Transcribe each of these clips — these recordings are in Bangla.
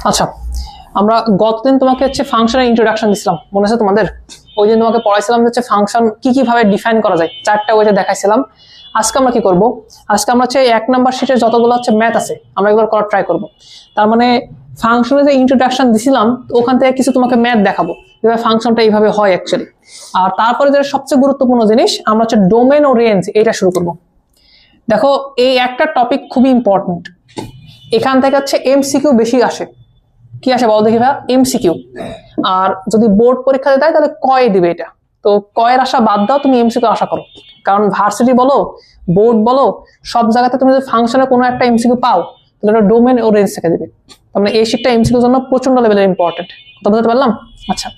আচ্ছা, আমরা গতদিন তোমাকে হচ্ছে ফাংশনের ইন্ট্রোডাকশন দিছিলাম, মনে আছে তোমাদের? ওই দিন তোমাকে পড়াইছিলাম হচ্ছে ফাংশন কি ভাবে ডিফাইন করা যায়, 4টা ওয়েতে দেখাইছিলাম। আজকে আমরা কি করব? আজকে আমরা হচ্ছে 1 নাম্বার শিটের যতগুলো হচ্ছে ম্যাথ আছে আমরা এগুলো করার ট্রাই করব। তার মানে ফাংশনের যে ইন্ট্রোডাকশন দিছিলাম ওখান থেকে কিছু তোমাকে ম্যাথ দেখাবো যেভাবে ফাংশনটা এইভাবে হয় অ্যাকচুয়ালি। আর তারপরে যেটা সবচেয়ে গুরুত্বপূর্ণ জিনিস, আমরা হচ্ছে ডোমেন ও রেঞ্জ এটা শুরু করব। দেখো, এই একটা টপিক খুবই ইম্পর্টেন্ট। এখান থেকে হচ্ছে এমসিকিউ বেশি আসে। কি আসে বল দেখি ভাই? এমসিকিউ। আর যদি বোর্ড পরীক্ষাতে দেয় তাহলে কয়ে দিবে এটা। তো কয়ের আশা বাদ দাও, তুমি এমসিকিউ আশা করো। কারণ ভার্সিটি বলো, বোর্ড বলো, সব জায়গাতে তুমি যদি ফাংশনে কোনো একটা এমসিকিউ পাও তাহলে ওটা ডোমেন ও রেঞ্জ থেকে দিবে। তার মানে এই শিটটা এমসিকিউর জন্য প্রচন্ড লেভেলের ইম্পর্টেন্ট। কথা বুঝতে পারলাম? আচ্ছা,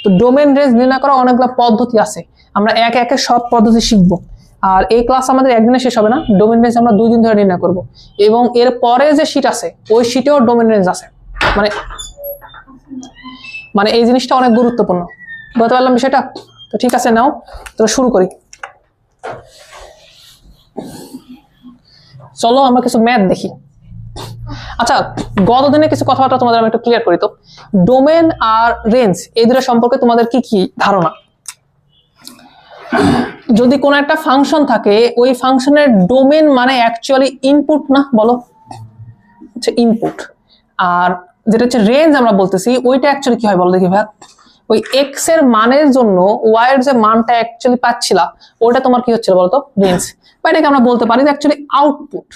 তো ডোমেন রেঞ্জ নির্ণয় করা অনেকগুলো পদ্ধতি আছে, আমরা একে একে সব পদ্ধতি শিখবো। আর এই ক্লাস আমাদের একদিনে শেষ হবে না, ডোমেন রেঞ্জ আমরা 2 দিন ধরে নির্ণয় করব। এবং এর পরে যে শিট আছে ওই শিটেও ডোমেন রেঞ্জ আছে। মানে এই জিনিসটা অনেক গুরুত্বপূর্ণ। বুঝতে পারলাম বিষয়টা? তো ঠিক আছে, নাও তো শুরু করি। চলো আমরা কিছু ম্যাথ দেখি। আচ্ছা, গত দিনে কিছু কথাবার্তা তোমাদের আমি একটু ক্লিয়ার করি। তো ডোমেন আর রেঞ্জ এই দুটো সম্পর্কে তোমাদের কি কি ধারণা? যদি কোনো একটা ফাংশন থাকে, ওই ফাংশনের ডোমেন মানে অ্যাকচুয়ালি ইনপুট না? বলো, হচ্ছে ইনপুট। আর যেটা হচ্ছে রেঞ্জ আমরা বলতেছি, ওইটা অ্যাকচুয়ালি কি হয় বলো দেখি ভাই? ওই এক্স এর মানের জন্য ওয়াই এর যে মানটা অ্যাকচুয়ালি পাচ্ছিলা ওইটা তোমার কি হচ্ছিল বলতো? রেঞ্জ। বা এটাকে আমরা বলতে পারি যে অ্যাকচুয়ালি আউটপুট।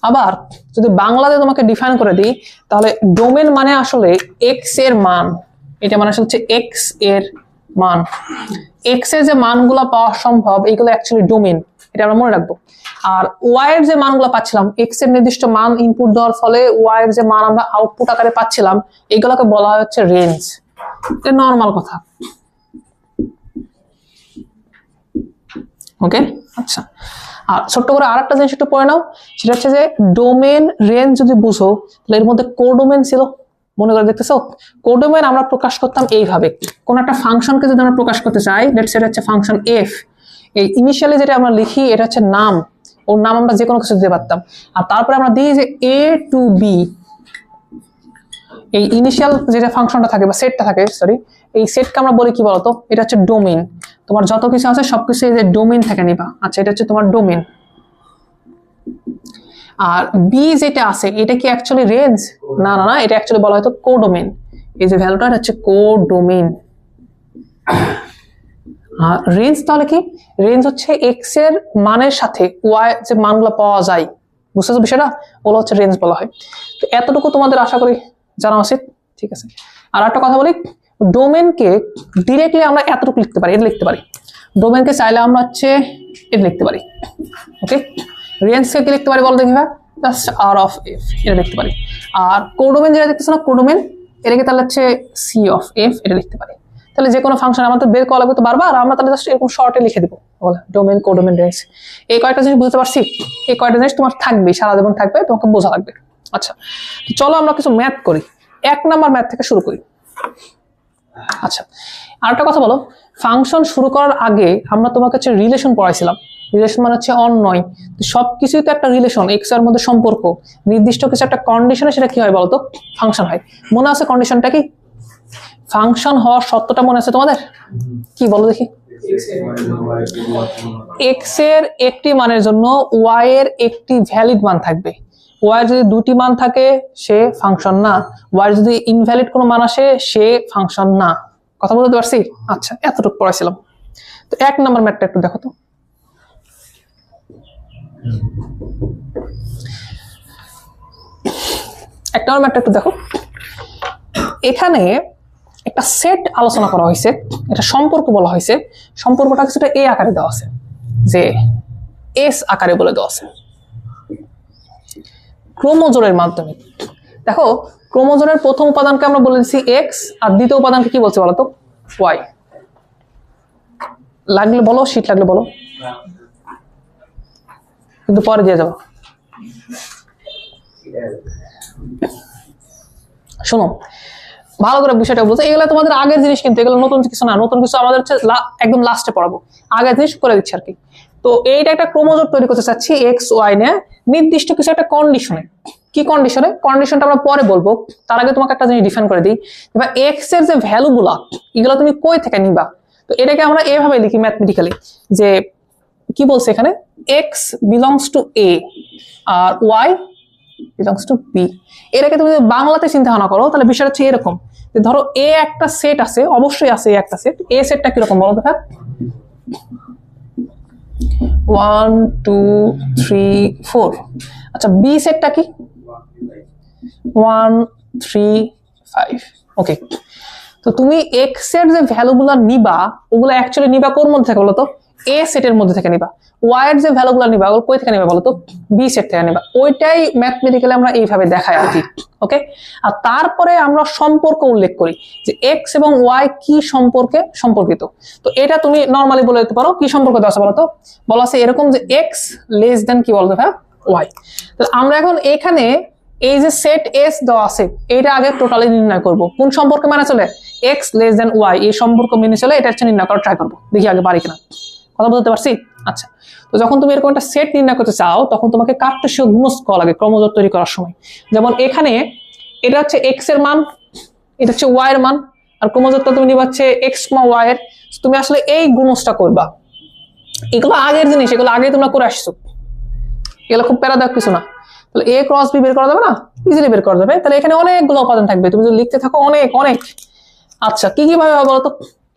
আবার যদি বাংলাতে তোমাকে ডিফাইন করে দিই তাহলে ডোমেন মানে আসলে এক্স এর মান। এটা মানে হচ্ছে এক্স এর মান। এক্স এর যে মানগুলো পাওয়া সম্ভব এইগুলো অ্যাকচুয়ালি ডোমেন, এটা আমরা মনে রাখবো। আর ওয়াই এর যে মানগুলো পাচ্ছিলাম, এক্স এর নির্দিষ্ট মান ইনপুট দেওয়ার ফলে ওয়াই এর যে মান আমরা আউটপুট আকারে পাচ্ছিলাম এইগুলোকে বলা হচ্ছে রেঞ্জ। এটা নর্মাল কথা। ওকে, আচ্ছা। আর ছোট্ট করে আরেকটা জিনিস একটু পড়ে নাও, সেটা হচ্ছে যে ডোমেন রেঞ্জ যদি বুঝো তাহলে এর মধ্যে কোডোমেন ছিল। মনে করে দেখতেছো, কোডোমেন আমরা প্রকাশ করতাম এইভাবে। কোন একটা ফাংশনকে যদি আমরা প্রকাশ করতে চাই, লেটস সে এটা হচ্ছে ফাংশন এফ। এই ইনিশিয়ালি যেটা আমরা লিখি এটা হচ্ছে নাম, ওর নাম আমরা যে কোনো কিছু দিতে পারতাম। আর তারপরে আমরা দিই যে এ টু বি। এই ইনিশিয়াল যেটা ফাংশনটা থাকে বা সেটটা থাকে, সরি, এই সেটকে আমরা বলি কি বলতো? এটা হচ্ছে ডোমেন। তোমার যত কিছু আছে সবকিছু এই যে ডোমেন থেকে নিবা। আচ্ছা, এটা হচ্ছে তোমার ডোমেন। আর বি যেটা আছে এটা কি অ্যাকচুয়ালি রেঞ্জ? না না না, এটা অ্যাকচুয়ালি বলা হয়তো কোডোমেন। এই যে ভ্যালুটা হচ্ছে কোডোমেন। আর রেঞ্জ তাহলে কি? রেঞ্জ হচ্ছে এক্স এর মানের সাথে ওয়াই যে মানগুলো পাওয়া যায়, বুঝতেছো বিষয়টা? ওগুলো হচ্ছে রেঞ্জ বলা হয়। তো এতটুকু তোমাদের আশা করি জানা উচিত। ঠিক আছে, আর একটা কথা বলি, ডোমেনকে ডিরেক্টলি আমরা এতটুকু লিখতে পারি, এটা লিখতে পারি। ডোমেনকে চাইলে আমরা হচ্ছে এটা লিখতে পারি। ওকে, রেঞ্জকে কি লিখতে পারি বল দেখি ভাই? জাস্ট আর অফ এফ এটা লিখতে পারি। আর কোডোমেন যেটা দেখতেছো না, কোডোমেন, এটাকে তাহলে হচ্ছে সি অফ এফ এটা লিখতে পারি। তাহলে যে কোনো ফাংশন আমাদের বের করা লাগবে তো বারবার, আমরা তাহলে জাস্ট এরকম শর্টে লিখে দিব ডোমেন, কোডোমেন, রেঞ্জ। এই কয়েকটা জিনিস বুঝতে পারছি। এই কয়েকটা জিনিস তোমার থাকবে, সারা জীবন থাকবে, তোমাকে বোঝা লাগবে। আচ্ছা, চলো আমরা কিছু ম্যাথ করি। 1 নাম্বার ম্যাথ থেকে শুরু করি। আচ্ছা, আর একটা কথা বলো, ফাংশন শুরু করার আগে আমরা তোমাকে হচ্ছে রিলেশন পড়াইছিলাম। রিলেশন মানে হচ্ছে অন্যয়। তো সবকিছুই তো একটা রিলেশন, এক্স এর মধ্যে সম্পর্ক, নির্দিষ্ট কিছু একটা কন্ডিশনে সেটা কি হয় বলতো? ফাংশন হয়। মনে আছে কন্ডিশনটা কি? ফাংশন হওয়ার সত্যটা মনে আছে তোমাদের? কি বলো দেখি? এক্স এর একটি মানের জন্য ওয়াই এর একটি ভ্যালিড মান থাকবে। ওয়াই যদি 2টি মান থাকে সে ফাংশন না, ওয়াই যদি ইনভ্যালিড কোনো মান আসে সে ফাংশন না। কথা বলতে পারছি? আচ্ছা, এতটুকু পড়াইছিলাম। তো 1 নাম্বার ম্যাথটা একটু দেখো তো। একটা ম্যাথটা একটু দেখো। এখানে একটা সেট আলোচনা করা হয়েছে, এটা সম্পর্ক বলা হয়েছে। সম্পর্কটা কিছুটা এ আকারে দেওয়া আছে, যে এস আকারে বলে দেওয়া আছে ক্রোমোজোমের মাধ্যমে। দেখো, ক্রোমোজোমের প্রথম উপাদানকে আমরা বলে দিচ্ছি এক্স, আর দ্বিতীয় উপাদানকে কি বলছে বলতো? ওয়াই। লাগলে বলো, শীত লাগলে বলো, কিন্তু পরে দিয়ে যাবো। শোনো ভালো করে বিষয়টা বুঝো, এগুলো তোমাদের আগের জিনিস, কিন্তু এগুলো নতুন কিছু না। নতুন কিছু আমাদের হচ্ছে একদম লাস্টে পড়াবো, আগের জিনিস করে দিচ্ছি আর কি। তো এইটা একটা ক্রোমোজোম তৈরি করতে চাচ্ছি এক্স ওয়াই নিয়ে, নির্দিষ্ট কিছু একটা কন্ডিশনে। কি কন্ডিশনে? কন্ডিশনটা আমরা পরে বলবো, তার আগে তোমাকে একটা জিনিস ডিফাইন করে দিই। এবার এক্স এর যে ভ্যালুগুলা এগুলো তুমি কই থেকে নিবা? তো এটাকে আমরা এভাবে লিখি ম্যাথমেটিক্যালি, যে কি বলছে এখানে, এক্স বিলংস টু এ আর ওয়াই বিলংস টু বি। এটাকে তুমি যদি বাংলাতে চিন্তা ভাবনা করো তাহলে বিষয়টা হচ্ছে এরকম, যে ধরো এ একটা সেট আছে, অবশ্যই আছে এ একটা সেট। এ সেটটা কিরকম বলো তো? হ্যাঁ, 1 2 3 4। আচ্ছা, বি সেটটা কি? 1 3 5। ওকে, তো তুমি এক্স এর যে ভ্যালুগুলো নিবা ওগুলো অ্যাকচুয়ালি নিবা কোন মধ্যে থেকে বলো তো? এ সেটের মধ্যে থেকে নিবা। ওয়াই এর যে ভ্যালুগুলো নিবা ওগুলো কই থেকে নিবা বলো তো? বি সেট থেকে নিবা। ওইটাই ম্যাথমেটিক্যালি আমরা এইভাবে দেখাই আর কি। ওকে, আর তারপরে আমরা সম্পর্ক উল্লেখ করি যে এক্স এবং ওয়াই কি সম্পর্কে সম্পর্কিত। তো এটা তুমি নরমালি বলে দিতে পারো, কি সম্পর্ক দেওয়া আছে বলো তো? বলা আছে এরকম যে এক্স লেস দেন কি বলতো ভাই? ওয়াই। তো আমরা এখন এখানে এই যে সেট এস দেওয়া আছে এটা আগে টোটালি নির্ণয় করব। কোন সম্পর্কে মানে চলে? এক্স লেস দেন ওয়াই, এই সম্পর্ক মেনে চলে এটা হচ্ছে নির্ণয় করার ট্রাই করবো। দেখি আগে পারি কিনা, কথা বলতে পারছি? আচ্ছা, তো যখন তুমি এরকম একটা সেট নির্ণয় করতে চাও তখন তোমাকে কার্টেসীয় গুণজ করা লাগে ক্রমজোড় তৈরি করার সময়। যেমন এখানে এটা হচ্ছে এক্স এর মান, এটা হচ্ছে ওয়াই এর মান, আর ক্রমজোড়টা তুমি নিবা হচ্ছে এক্স ওয়াই এর। তুমি আসলে এই গুণজটা করবা। এগুলো আগের জিনিস, এগুলো আগে তোমরা করে আসছো, এগুলো খুব প্যারা দেওয়ার কিছু না। তাহলে এ ক্রস বি বের করা যাবে না? ইজিলি বের করা যাবে। তাহলে এখানে অনেকগুলো উপাদান থাকবে, তুমি যদি লিখতে থাকো অনেক অনেক। আচ্ছা, কি কি ভাবে হবে বলতো?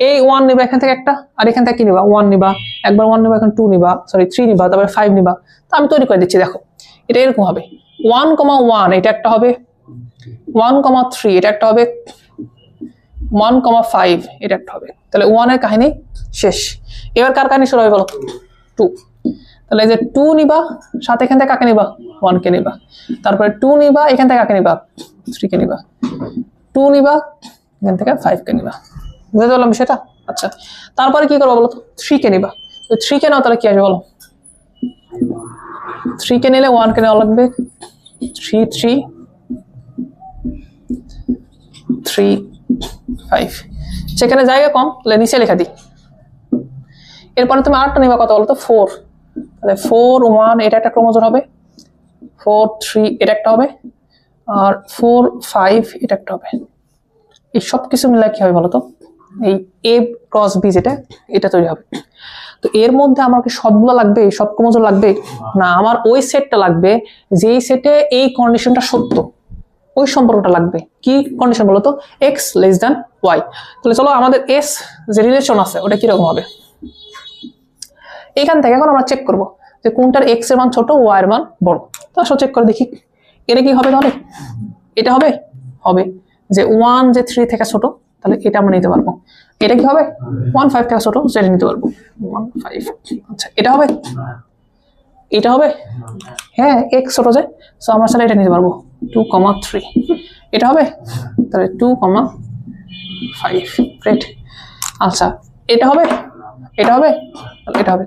এই 1 নিবা এখান থেকে একটা, আর এখান থেকে কি নিবা? 1 নিবা, একবার 1 নিবা, এখন 2 নিবা, সরি 3 নিবা, তারপরে 5 নিবা। তো আমি তৈরি করে দিচ্ছি, দেখো এটা এরকম হবে। 1,1 এটা একটা হবে, 1,3 এটা একটা হবে, 1,5 এটা একটা হবে। তাহলে 1 এর কাহিনী শেষ। এবার কার কাহিনী শুরু হবে বলো? 2। তাহলে এই যে 2 নিবা, সাথে এখান থেকে কাকে নিবা? 1 কে নিবা। তারপরে 2 নিবা, এখান থেকে কাকে নিবা? 3 কে নিবা। 2 নিবা, এখান থেকে 5 কে নিবা। বুঝতে পারলাম সেটা? আচ্ছা, তারপরে কি করবো বলো তো? 3 কে নিবা। 3 কে নাও, তাহলে কি আসবে বলো? 3 কে নিলে 1 কে নেওয়া লাগবে। 3 3 3 5। সেখানে জায়গা কম, তাহলে নিচে লেখা দিই। এরপরে তুমি আরেকটা নিবা, কত বলো তো? 4। তাহলে 4 1 এটা একটা ক্রমজোড় হবে, 4 3 এটা একটা হবে, আর 4 5 এটা একটা হবে। এই সব কিছু মিলে কি হবে বলো তো? এই এ ক্রস বি যেটা, এটা তৈরি হবে। তো এর মধ্যে আমার কি সবগুলো লাগবে? সব ক্রমজোড় লাগবে না, আমার ওই সেটটা লাগবে যেই সেটে এই কন্ডিশনটা সত্য, ওই সম্পর্কটা লাগবে। কি কন্ডিশন বলো তো? X less than Y. তাহলে চলো আমাদের এস যে রিলেশন আছে ওটা কিরকম হবে এখান থেকে এখন আমরা চেক করব যে কোনটার এক্স এর মান ছোট, ওয়াই এর মান বড়। তো আসলে চেক করে দেখি এটা কি হবে। তাহলে এটা হবে, হবে যে 1 যে 3 থেকে ছোট, তাহলে এটা আমরা নিতে পারবো। এটা কি হবে? 1 5 থেকে ছোট, সেটা নিতে পারবো 1 5। আচ্ছা, এটা হবে, এটা হবে, হ্যাঁ এক্স ছোট যে, সো আমরা তাহলে এটা নিতে পারবো 2,3। এটা হবে, তাহলে 2,5। গ্রেট। আচ্ছা, এটা হবে, এটা হবে, এটা হবে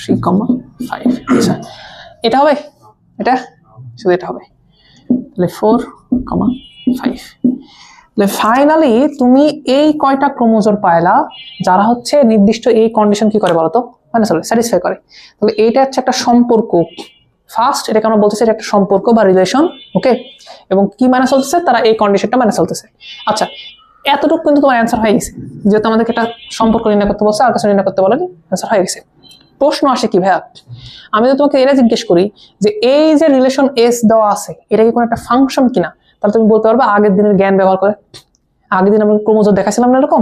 3,5। আচ্ছা, এটা হবে, এটা শুধু এটা হবে, তাহলে 4,5। তাহলে ফাইনালি তুমি এই কয়টা ক্রোমোজোম পাইলা যারা হচ্ছে নির্দিষ্ট এই কন্ডিশন কি করে বলতো, মানে চলে স্যাটিসফাই করে। তাহলে এইটা হচ্ছে একটা সম্পর্ক। ফার্স্ট এটাকে আমরা বলতেছি এটা একটা সম্পর্ক বা রিলেশন। ওকে, এবং কি মানে চলতেছে? তারা এই কন্ডিশনটা মানে চলতেছে। আচ্ছা, এতটুকু কিন্তু তোমার অ্যান্সার হয়ে গেছে, যেহেতু আমাদেরকে একটা সম্পর্ক নির্ণয় করতে বলছে আর কিছু নির্ণয় করতে বলেনি, অ্যান্সার হয়ে গেছে। প্রশ্ন আসে কি ভাইয়া, আমি তো তোমাকে এটা জিজ্ঞেস করি যে এই যে রিলেশন এস দেওয়া আছে এটা কি কোনো একটা ফাংশন কিনা, তাহলে তুমি বলতে পারবে আগের দিনের জ্ঞান ব্যবহার করে। আগের দিন আমরা ক্রোমোজোম দেখাছিলাম না এরকম,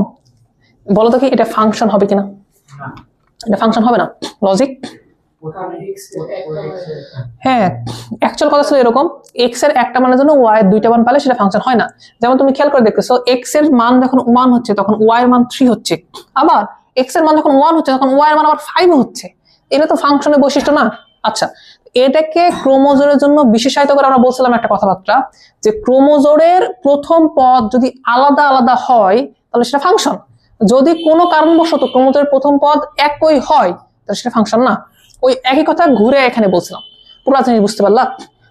বলো তো কি এটা ফাংশন হবে কিনা? এটা ফাংশন হবে না। লজিক? হ্যাঁ, অ্যাকচুয়াল কথা ছিল এরকম, এক্স এর একটা মানের জন্য ওয়াই এর দুইটা মান পালে সেটা ফাংশন হয় না। যেমন তুমি খেয়াল করে দেখতেছো এক্স এর মান যখন 1 হচ্ছে তখন ওয়াই এর মান 3 হচ্ছে, আবার এক্স এর মান যখন 1 হচ্ছে তখন ওয়াই এর মান আবার 5 হচ্ছে। এটা তো ফাংশনের বৈশিষ্ট্য না। আচ্ছা, এটাকে ক্রোমোজোমের জন্য বিশেষায়িত করে আমরা বলছিলাম একটা কথাবার্তা যে ক্রোমোজোমের প্রথম পদ যদি আলাদা আলাদা হয় তাহলে সেটা ফাংশন। যদি কোনো কারণবশত ক্রোমোজোমের প্রথম পদ একই হয় তাহলে সেটা ফাংশন না। ওই একই কথা ঘুরে এখানে বলছিলাম, পুরো জিনিস বুঝতে পারলা?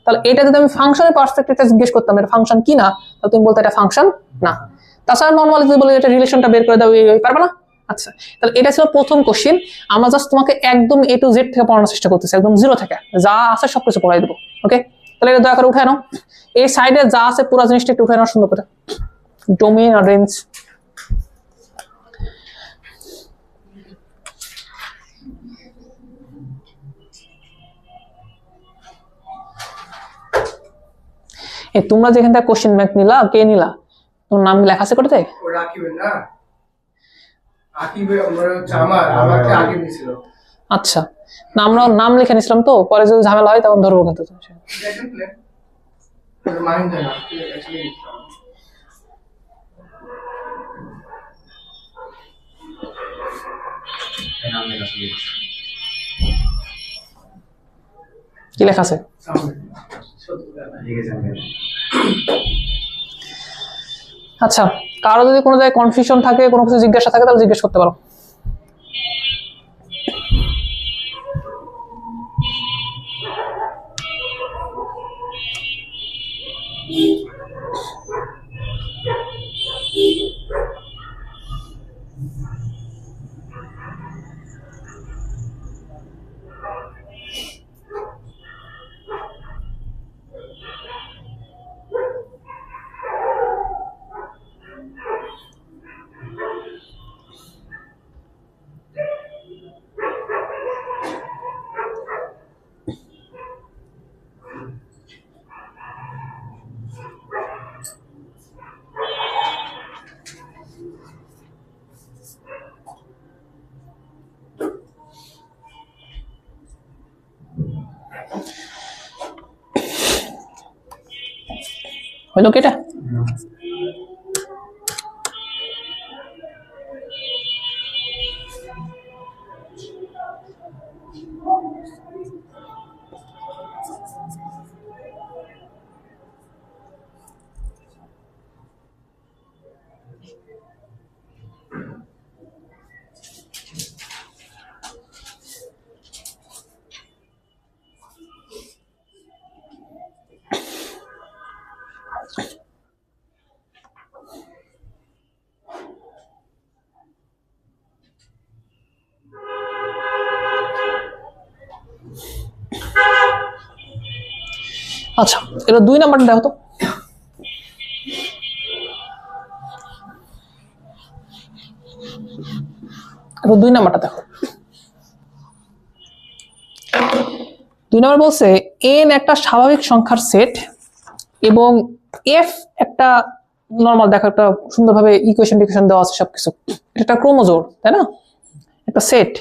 তাহলে এটা যদি আমি ফাংশনের পার্সপেক্টিভে জিজ্ঞেস করতাম এটা ফাংশন কি না, তাহলে তুমি বলতে এটা ফাংশন না। তাছাড়া নর্মালি যদি বলি এটা রিলেশনটা বের করে দাও, পারবে না। আচ্ছা, তাহলে এটা ছিল প্রথম কোশ্চেন। আমরা জাস্ট তোমাকে একদম A to Z থেকে পড়ানোর চেষ্টা করতেছি, একদম জিরো থেকে যা আছে সবকিছু পড়াই দেবো। ওকে, তাহলে এটা দয়া করে উঠে নাও, এই সাইডে যা আছে পুরো জিনিসটা একটু উঠে নাও সুন্দর করে, ডোমেইন আর রেঞ্জ। তোমরা যেখান থেকে কোশ্চেন ব্যাংক নিলা, কে নিলা? তোমার নাম লেখা আছে করতে? আচ্ছা, না আমরা নাম লিখে নিছিলাম, তো পরে যদি ঝামেলা হয় তখন ধরবো কিন্তু। কি লেখা আছে? আচ্ছা, কারো যদি কোনো জায়গায় কনফিউশন থাকে, কোনো কিছু জিজ্ঞাসা থাকে, তাহলে জিজ্ঞেস করতে পারো। হইলো কি এটা? আচ্ছা, এটা 2 নাম্বারটা দেখো তো। এটা 2 নাম্বারটা দেখো। 2 নাম্বার বলছে n একটা স্বাভাবিক সংখ্যার সেট এবং f একটা নরমাল, দেখো একটা সুন্দরভাবে ইকুয়েশন দেওয়া আছে সবকিছু। এটা একটা ক্রোমোজোম, তাই না? একটা সেট,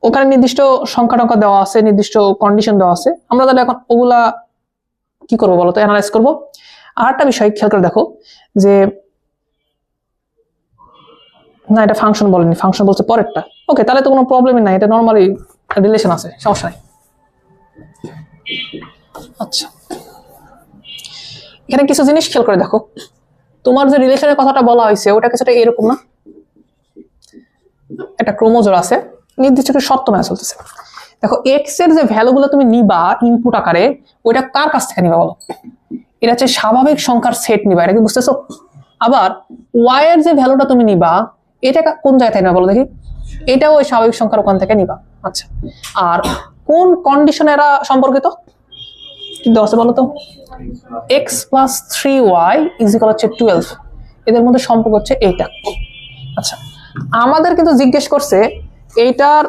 ওখানে নির্দিষ্ট সংখ্যা টংখ্যা দেওয়া আছে, নির্দিষ্ট কন্ডিশন দেওয়া আছে। আমরা তাহলে এখন ওগুলা কি করবো বলো তো? অ্যানালাইজ করবো। আর একটা বিষয় খেয়াল করে দেখো যে না, এটা ফাংশন বলেনি, ফাংশন বলছে পরেরটা। ওকে, তাহলে তো কোনো প্রবলেমই নাই, এটা নর্মালি রিলেশন আছে, সমস্যা নাই। আচ্ছা, এখানে কিছু জিনিস খেয়াল করে দেখো। তোমার যে রিলেশনের কথাটা বলা হয়েছে ওটা কিছুটা এরকম না? একটা ক্রোমোজোম আছে, নির্দিষ্ট একটা শর্ত মেনে চলতেছে। দেখো, এক্স এর যে ভ্যালুগুলো তুমি নিবা ইনপুট আকারে, ওইটা কার কাছ থেকে নিবা বলো? এটা হচ্ছে স্বাভাবিক সংখ্যার সেট নিবা, এটা কি বুঝতেছো? আবার ওয়াই এর যে ভ্যালুটা তুমি নিবা, এটা কোন জায়গা থেকে নিবা বলো দেখি? এটাও ওই স্বাভাবিক সংখ্যার ওখান থেকে নিবা। আচ্ছা, আর কোন কন্ডিশনে এরা সম্পর্কিত কি দেওয়া আছে বলো তো? x + 3y = 12, এদের মধ্যে সম্পর্ক হচ্ছে এইটা। আচ্ছা, আমাদের কিন্তু জিজ্ঞেস করছে এইটার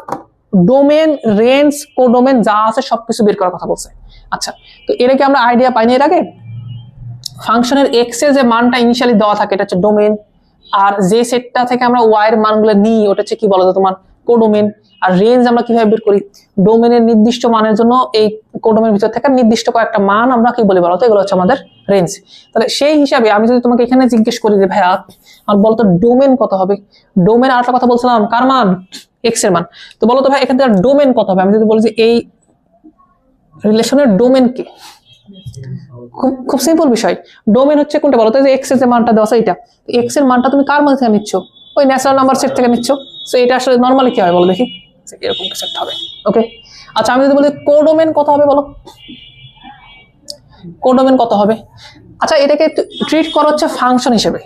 ডোমেন, রেঞ্জ, কোডোমেন যা আছে সবকিছু বের করার কথা বলছে। আচ্ছা, তো এর কি আমরা আইডিয়া পাইনি এর আগে? ফাংশনের এক্স এর যে মানটা ইনিশিয়ালি দেওয়া থাকে এটা হচ্ছে ডোমেন, আর যে সেটটা থেকে আমরা ওয়াই এর মানগুলো নিই ওটা হচ্ছে কি বলতো তোমার কোডোমেন। আর রেঞ্জ আমরা কিভাবে বের করি? ডোমেনের নির্দিষ্ট মানের জন্য এই কোডোমেনের ভিতর থেকে নির্দিষ্ট কয়েকটা মান আমরা কি বলি বলতো? এগুলো হচ্ছে আমাদের রেঞ্জ। তাহলে সেই হিসাবে আমি যদি তোমাকে এখানে জিজ্ঞেস করি যে ভাইয়া আর বলতো ডোমেন কত হবে? ডোমেন আর একটা কথা বলছিলাম, কার মান? এক্স এর মান। তো বলো তো ভাই এখান থেকে ডোমেন কত হবে? আমি যদি বলি যে এই রিলেশনের ডোমেন কি? খুব সিম্পল বিষয়। ডোমেন হচ্ছে কোনটা বলো তো? যে এক্স এর যে মানটা দেওয়া আছে এটা, এক্স এর মানটা তুমি কার মধ্যে থেকে নিচ্ছ? ওই ন্যাচারাল নাম্বার সেট থেকে নিচ্ছ। সো এটা আসলে নরমালি কি হয় বলো দেখি? এরকম কিছু একটা হবে। ওকে, আচ্ছা আমি যদি বলি কোডোমেন কত হবে বলো? কোডোমেন কত হবে? আচ্ছা, এটাকে ট্রিট করা হচ্ছে ফাংশন হিসেবে।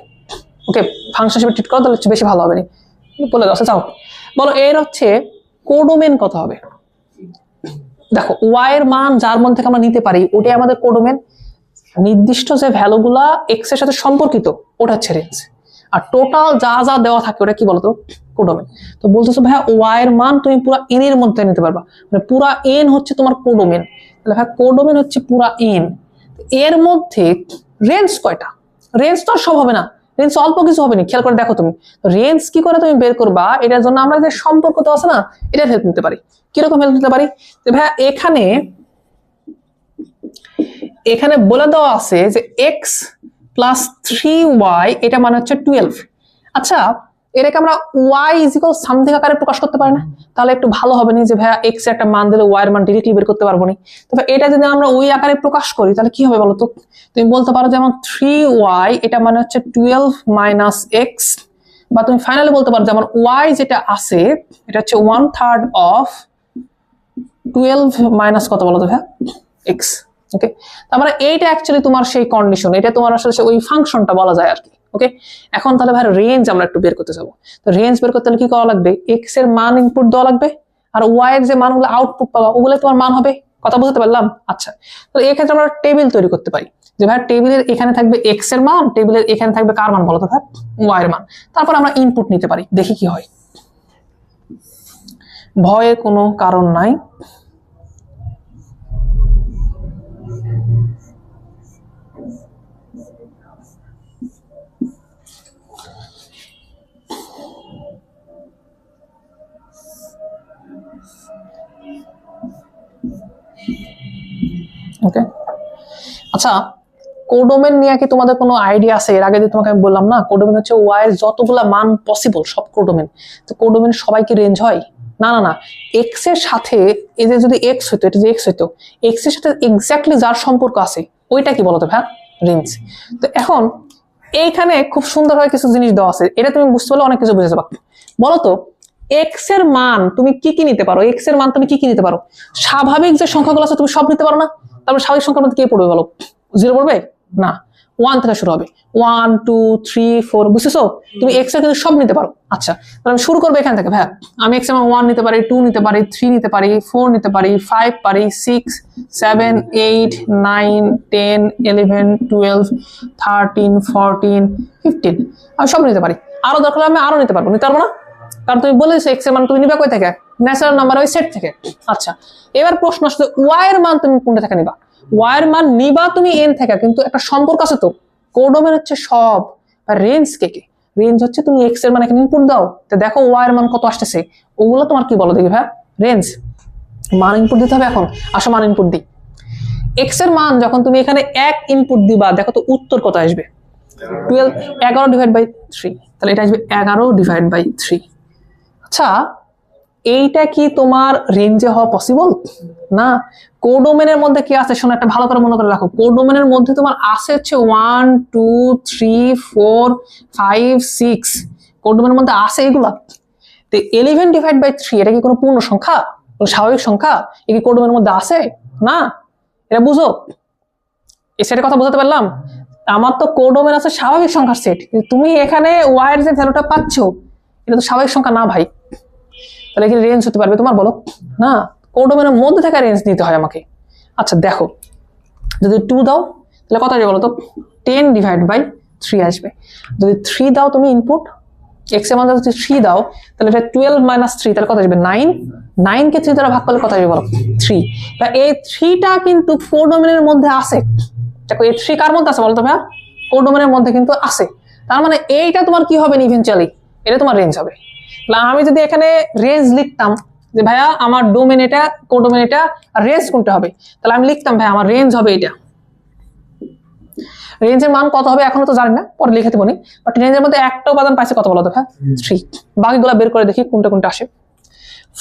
ওকে, ফাংশন হিসেবে ট্রিট করো তাহলে বেশি ভালো হবে। বলে দাও যাও, বলো এর হচ্ছে কোডোমেন কত হবে। দেখো ওয়াই এর মান যার মধ্যে থেকে আমরা নিতে পারি ওটাই আমাদের কোডোমেন, নির্দিষ্ট যে ভ্যালুগুলা এক্স এর সাথে সম্পর্কিত ওটা হচ্ছে রেঞ্জ, আর টোটাল যা যা দেওয়া থাকে ওটা কি বলতো কোডোমেন। তো বলতেছো ভাইয়া ওয়াই এর মান তুমি পুরো এন এর মধ্যে নিতে পারবা, মানে পুরা এন হচ্ছে তোমার কোডোমেন, তাহলে ভাই কোডোমেন হচ্ছে পুরা এন, এর মধ্যে রেঞ্জ কয়টা, রেঞ্জ তো আর সব হবে না, রেঞ্জ অল্প কিছু হবে না, খেয়াল করে দেখো তুমি রেঞ্জ কি করে তুমি বের করবা, এটার জন্য আমরা যে সম্পর্ক তো আছে না এটার হেল্প নিতে পারি। কিরকম হেল্প নিতে পারি, ভাইয়া এখানে বলে দেওয়া আছে যে এক্স প্লাস 3y এটা মানে হচ্ছে 12। আচ্ছা এটাকে আমরা y ইজিক্যাল সামথিং আকারে প্রকাশ করতে পারি না, তাহলে একটু ভালো হবে না যে ভাইয়া এক্স এর একটা মান দিলে y এর মান ডিরেক্টলি বের করতে পারবো না। তবে এটা যদি আমরা ওই আকারে প্রকাশ করি তাহলে কি হবে বলো তো, তুমি বলতে পারো যেমন 3y এটা মানে হচ্ছে 12 মাইনাস এক্স, বা তুমি ফাইনালি বলতে পারো যেমন y যেটা আছে এটা হচ্ছে 1/3 অফ 12 মাইনাস কত বলো তো ভাইয়া এক্স। ওকে, তার মানে এইটা অ্যাকচুয়ালি তোমার সেই কন্ডিশন, এটা তোমার আসলে ওই ফাংশনটা বলা যায় আর কি। ওকে, এখন তাহলে ভাই রেঞ্জ আমরা একটু বের করতে যাবো। তো রেঞ্জ বের করতে হলে কি করা লাগবে, এক্স এর মান ইনপুট দেওয়া লাগবে, আর ওয়াই এর যে মানগুলো আউটপুট পাবা ওগুলো তোমার মান হবে। কথা বুঝতে পারলাম? আচ্ছা, তো এই ক্ষেত্রে আমরা টেবিল তৈরি করতে পারি যে ভাই টেবিলের এখানে থাকবে এক্স এর মান, টেবিলের এখানে থাকবে কার মান বলো তো ভাই, ওয়াই এর মান। তারপর আমরা ইনপুট নিতে পারি, দেখি কি হয়, ভয়ের কোনো কারণ নাই। ওকে, আচ্ছা কোডোমেন নিয়ে কি তোমাদের কোনো আইডিয়া আছে? এর আগে যে তোমাকে আমি বললাম না কোডোমেন হচ্ছে ওয়াই এর যতগুলা মান পসিবল সব কোডোমেন। তো কোডোমেন সবাই কি রেঞ্জ হয়? না না না, এক্স এর সাথে এই যে যদি এক্স হইতো, এটা যে এক্স হইতো, এক্স এর সাথে এক্স্যাক্টলি যার সম্পর্ক আছে ওইটা কি বলতো ভাই, রেঞ্জ। তো এখন এইখানে খুব সুন্দরভাবে কিছু জিনিস দেওয়া আছে, এটা তুমি বুঝতে পারলে অনেক কিছু বুঝে যাবে। বলতো এক্স এর মান তুমি কি কি নিতে পারো, এক্স এর মান তুমি কি কি নিতে পারো? স্বাভাবিক যে সংখ্যাগুলো আছে তুমি সব নিতে পারো না, তারপরে স্বাভাবিক সংখ্যার মধ্যে কে পড়বে বলো, 0 পড়বে না, 1 থেকে শুরু হবে, 1 2 3 4, বুঝতেছো? তুমি এক্স এর কিন্তু সব নিতে পারো। আচ্ছা তাহলে আমি শুরু করবো এখান থেকে, ভাই আমি এক্স এর মান 1 নিতে পারি, 2 নিতে পারি, 3 নিতে পারি, 4 নিতে পারি, 5 পারি, 6 7 8 9 10 11 12 13 14 15, আমি সব নিতে পারি। আরো দরকার আমি আরো নিতে পারবো, নিতে পারবো না? কারণ তুমি বলেছো এক্স এর মান তুমি নিবা কই থেকে, ন্যাচারাল নাম্বার ওই সেট থেকে। আচ্ছা এবার প্রশ্ন আসছে ওয়াই এর মান তুমি কোনটা থেকে নিবা? ওয়াই এর মান নিবা তুমি এন থেকে, কিন্তু একটা সম্পর্ক আছে তো, কোডোমেন হচ্ছে সব, আর রেঞ্জ কে কে, রেঞ্জ হচ্ছে তুমি এক্স এর মান এখানে ইনপুট দাও, তো দেখো ওয়াই এর মান কত আসতেছে, ওগুলো তোমার কি বলো দেখি ভাই, রেঞ্জ। মান ইনপুট দিতে হবে, এখন আসো মান ইনপুট দিই। এক্স এর মান যখন তুমি এখানে 1 ইনপুট দিবা দেখো তো উত্তর কত আসবে, 12 11 ডিভাইড বাই 3, তাহলে এটা আসবে 11 ডিভাইড বাই 3। আচ্ছা এইটা কি তোমার রেঞ্জে হওয়া পসিবল না? কোডোমেনের মধ্যে কি আছে শোনো, একটা ভালো করে মনে করে রাখো, কোডোমেনের মধ্যে তোমার আছে হচ্ছে 1 2 3 4 5 6, কোডোমেনের মধ্যে আছে এগুলা। তো 11 ডিভাইড বাই 3 এটা কি কোনো পূর্ণ সংখ্যা, কোনো স্বাভাবিক সংখ্যা? এ কি কোডোমেনের মধ্যে আছে না? এটা বুঝো, এই সেটের কথা বুঝতে পারলাম। আমার তো কোডোমেন আছে স্বাভাবিক সংখ্যার সেট, তুমি এখানে ওয়াই এর যে ভ্যালুটা পাচ্ছ এটা তো স্বাভাবিক সংখ্যা না ভাই, তাহলে কি রেঞ্জ হতে পারবে তোমার বলো? না, কোডোমেনের মধ্যে থাকা রেঞ্জ নিতে হয় আমাকে। আচ্ছা দেখো যদি 2 দাও তাহলে কত আসবে বলো তো, 10 ডিভাইড বাই 3 আসবে। যদি 3 দাও তুমি ইনপুট, এক্স এর মান যদি 3 দাও তাহলে এটা 12 মাইনাস 3, তাহলে কত আসবে 9, 9 কে 3 দ্বারা ভাগ করলে কত আসবে বলো 3। তা এই 3টা কিন্তু কোডোমেনের মধ্যে আছে, দেখো এই 3 কার মধ্যে আছে বলো তো ভাইয়া, কোডোমেনের মধ্যে কিন্তু আছে, তার মানে এইটা তোমার কি হবে ইভেন্চুয়ালি, এটা তোমার রেঞ্জ হবে। আমি যদি এখানে রেঞ্জ লিখতাম যে ভাইয়া আমার ডোমেন এটা, কোডোমেন এটা, আর রেঞ্জ কোনটা হবে, তাহলে আমি লিখতাম ভাই আমার রেঞ্জ হবে এটা। রেঞ্জের মান কত হবে এখনো তো জানি না, পরে লিখে দেবো, বাট রেঞ্জের মধ্যে একটা উপাদান পাইছে কত বলো তো ভাই, 3। বাকিগুলো বের করে দেখি কোনটা কোনটা আসে।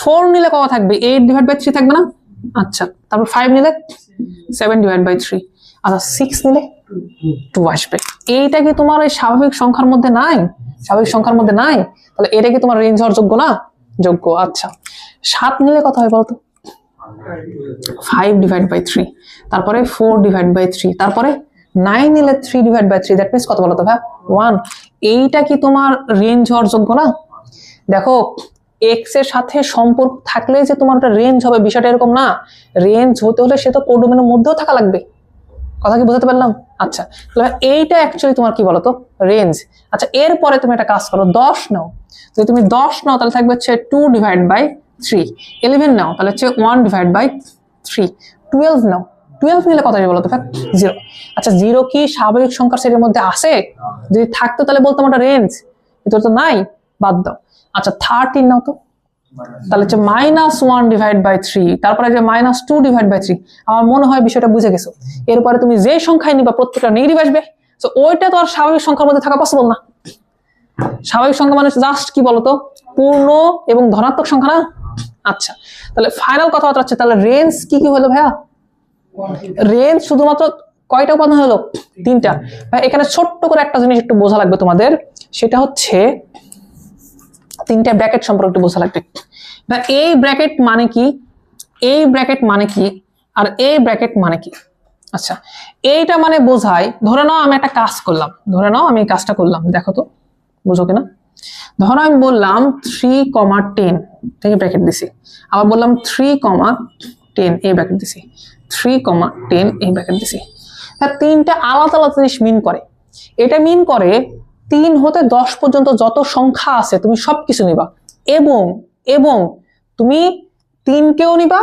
4 নিলে কত থাকবে, 8 ডিভাইড বাই 3 থাকবে না? আচ্ছা তারপর 5 নিলে 7 ডিভাইড বাই 3, আচ্ছা 6 নিলে 2 আসবে। এইটা কি তোমার ওই স্বাভাবিক সংখ্যার মধ্যে নাই? স্বাভাবিক সংখ্যার মধ্যে নাই, তাহলে এটা কি তোমার রেঞ্জ হওয়ার যোগ্য না? যোগ্য। আচ্ছা 7 নিলে কত হয় বলতো, 5 ডিভাইড বাই 3, তারপরে 4 ডিভাইড বাই 3, তারপরে 9 নিলে 3 ডিভাইড বাই 3, দ্যাট মিন্স কত বলতো ভাই 1। এইটা কি তোমার রেঞ্জ হওয়ার যোগ্য না? দেখো এক্স এর সাথে সম্পর্ক থাকলে যে তোমার একটা রেঞ্জ হবে বিষয়টা এরকম না। রেঞ্জ হতে হলে সে তো কোডোমেনের মধ্যেও থাকা লাগবে। কথা কি বোঝাতে পারলাম? আচ্ছা, তাহলে এইটা অ্যাকচুয়ালি তোমার কি বলতো রেঞ্জ। আচ্ছা, এরপরে তুমি একটা কাজ করো, 10 নাও। যদি তুমি 10 নাও তাহলে থাকবে হচ্ছে 2/3। 11 নাও তাহলে হচ্ছে 1/3। 12 নাও, 12 নিলে কত হবে বলতো? 0। আচ্ছা, 0 কি স্বাভাবিক সংখ্যার সেটের মধ্যে আছে? যদি থাকতো তাহলে বলতাম ওটা রেঞ্জ, এটা তো নাই, বাদ দাও। আচ্ছা, 13 নাও তো, তাহলে হচ্ছে -1/3, তারপরে যে -2/3। আমার মনে হয় বিষয়টা বুঝে গেছো। এরপরে তুমি যে সংখ্যায় নিবা প্রত্যেকটা নেগেটিভ আসবে, তো ওইটা তো আর স্বাভাবিক সংখ্যার মধ্যে থাকা পসিবল না। স্বাভাবিক সংখ্যা মানে জাস্ট কি বলতো পূর্ণ এবং ধনাত্মক সংখ্যা না। আচ্ছা, তাহলে ফাইনাল কথা হচ্ছে তাহলে রেঞ্জ কি কি হলো ভাইয়া? রেঞ্জ শুধুমাত্র কয়টা উপাদান হলো? 3টা। ভাই এখানে ছোট্ট করে একটা জিনিস একটু বোঝা লাগবে তোমাদের, সেটা হচ্ছে 3টা ব্র্যাকেট সম্পর্কে একটু বোঝা লাগবে। এই ব্র্যাকেট মানে কি, এই ব্র্যাকেট মানে কি, আর এই ব্র্যাকেট মানে কি? আচ্ছা, এইটা মানে বোঝায়, ধরে নাও আমি একটা কাজ করলাম, ধরে নাও আমি এই কাজটা করলাম, দেখো তো বুঝো কিনা। ধরো আমি বললাম 3,10 থেকে ব্র্যাকেট দিছি, আবার বললাম 3,10 এই ব্র্যাকেট দিছি, 3,10 এই ব্র্যাকেট দিছি। 3টা আলাদা আলাদা জিনিস মিন করে। এটা মিন করে 3 হতে 10 পর্যন্ত যত সংখ্যা আছে তুমি সবকিছু নিবা, এবং এবং তুমি 3কেও নিবা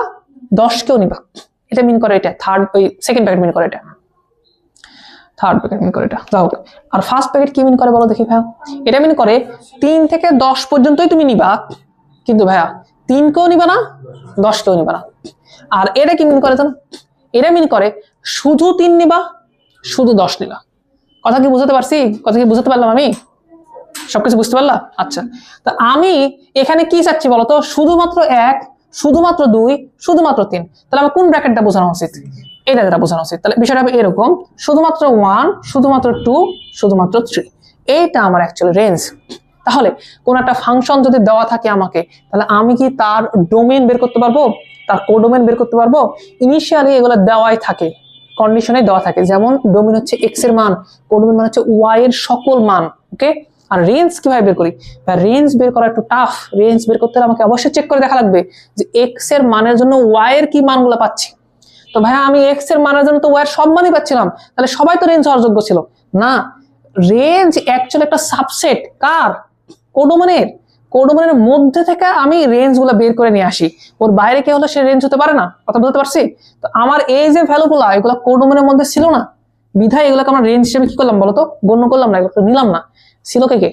10কেও নিবা। এটা মিন করে, এটা থার্ড ওই সেকেন্ড ব্র্যাকেট মিন করে, এটা থার্ড ব্র্যাকেট মিন করে এটা। যাও, আর ফার্স্ট ব্র্যাকেট কি মিন করে বলো দেখি ভাইয়া? এটা মিন করে 3 থেকে 10 পর্যন্তই তুমি নিবা, কিন্তু ভাইয়া 3কেও নিবা না 10কেও নিবা না। আর এটা কি মিন করে জানো? এটা মিন করে শুধু 3 নিবা শুধু 10 নিবা। কথা কি বুঝতে পারছি? কথা কি বুঝতে পারলাম আমি? সবকিছু বুঝতে পারলাম? আচ্ছা, তা আমি এখানে কি চাচ্ছি বলতো? শুধুমাত্র 1, শুধুমাত্র 2, শুধুমাত্র 3। তাহলে আমার কোন ব্র্যাকেটটা বোঝানো উচিত? এটা যেটা বোঝানো উচিত। তাহলে বিষয়টা হবে এরকম, শুধুমাত্র 1, শুধুমাত্র 2, শুধুমাত্র 3। এইটা আমার অ্যাকচুয়ালি রেঞ্জ। তাহলে কোন একটা ফাংশন যদি দেওয়া থাকে আমাকে, তাহলে আমি কি তার ডোমেইন বের করতে পারবো, তার কোডোমেইন বের করতে পারবো? ইনিশিয়ালি এগুলো দেওয়াই থাকে, কন্ডিশনে দেওয়া থাকে। যেমন ডোমেইন হচ্ছে এক্স এর মান, কোডোমেইন মানে হচ্ছে ওয়াই এর সকল মান। ওকে, আর রেঞ্জ কিভাবে বের করি? রেঞ্জ বের করা একটু টাফ। রেঞ্জ বের করতে হলে আমাকে অবশ্যই চেক করে দেখা লাগবে যে এক্স এর মানের জন্য ওয়াই এর কি মানগুলো পাচ্ছি। তো ভাইয়া আমি এক্স এর মানের জন্য তো ওয়াই এর সব মানই পাচ্ছিলাম, তাহলে সবাই তো রেঞ্জ হওয়ার যোগ্য ছিল না। রেঞ্জ অ্যাকচুয়ালি একটা সাবসেট কার? কোডোমেনের। কোডোমেনের মধ্যে থেকে আমি রেঞ্জ গুলো বের করে নিয়ে আসি, ওর বাইরে কে হলে সে রেঞ্জ হতে পারে না। কথা বলতে পারছি? তো আমার এই যে ভ্যালুগুলো এগুলো কোডোমেনের মধ্যে ছিল না, বিধায় এগুলোকে আমরা রেঞ্জ হিসেবে কি করলাম বলতো? গণ্য করলাম না, এগুলো নিলাম না। ছিল কে কে?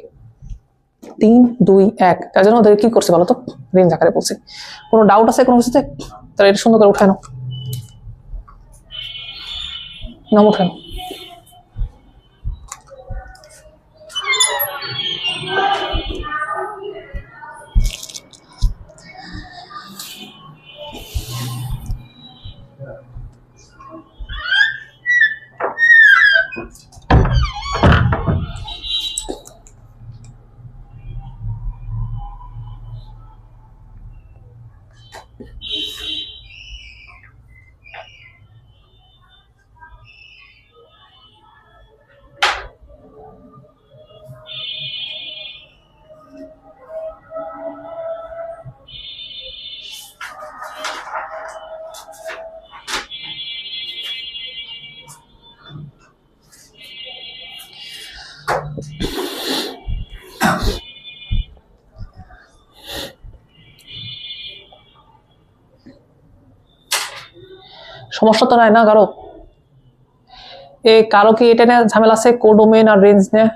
3, 2, 1। তার জন্য ওদের কি করছে বলতো? রেঞ্জ আকারে বলছি। কোনো ডাউট আছে কোনো কিছুতে? তাহলে এটা সুন্দর করে উঠায় নাও, নাম উঠায় নাও। সমস্যা তো নাই না কারো? কারো কি এটা নিয়ে ঝামেলা আছে, কোডোমেইন আর রেঞ্জ নিয়ে?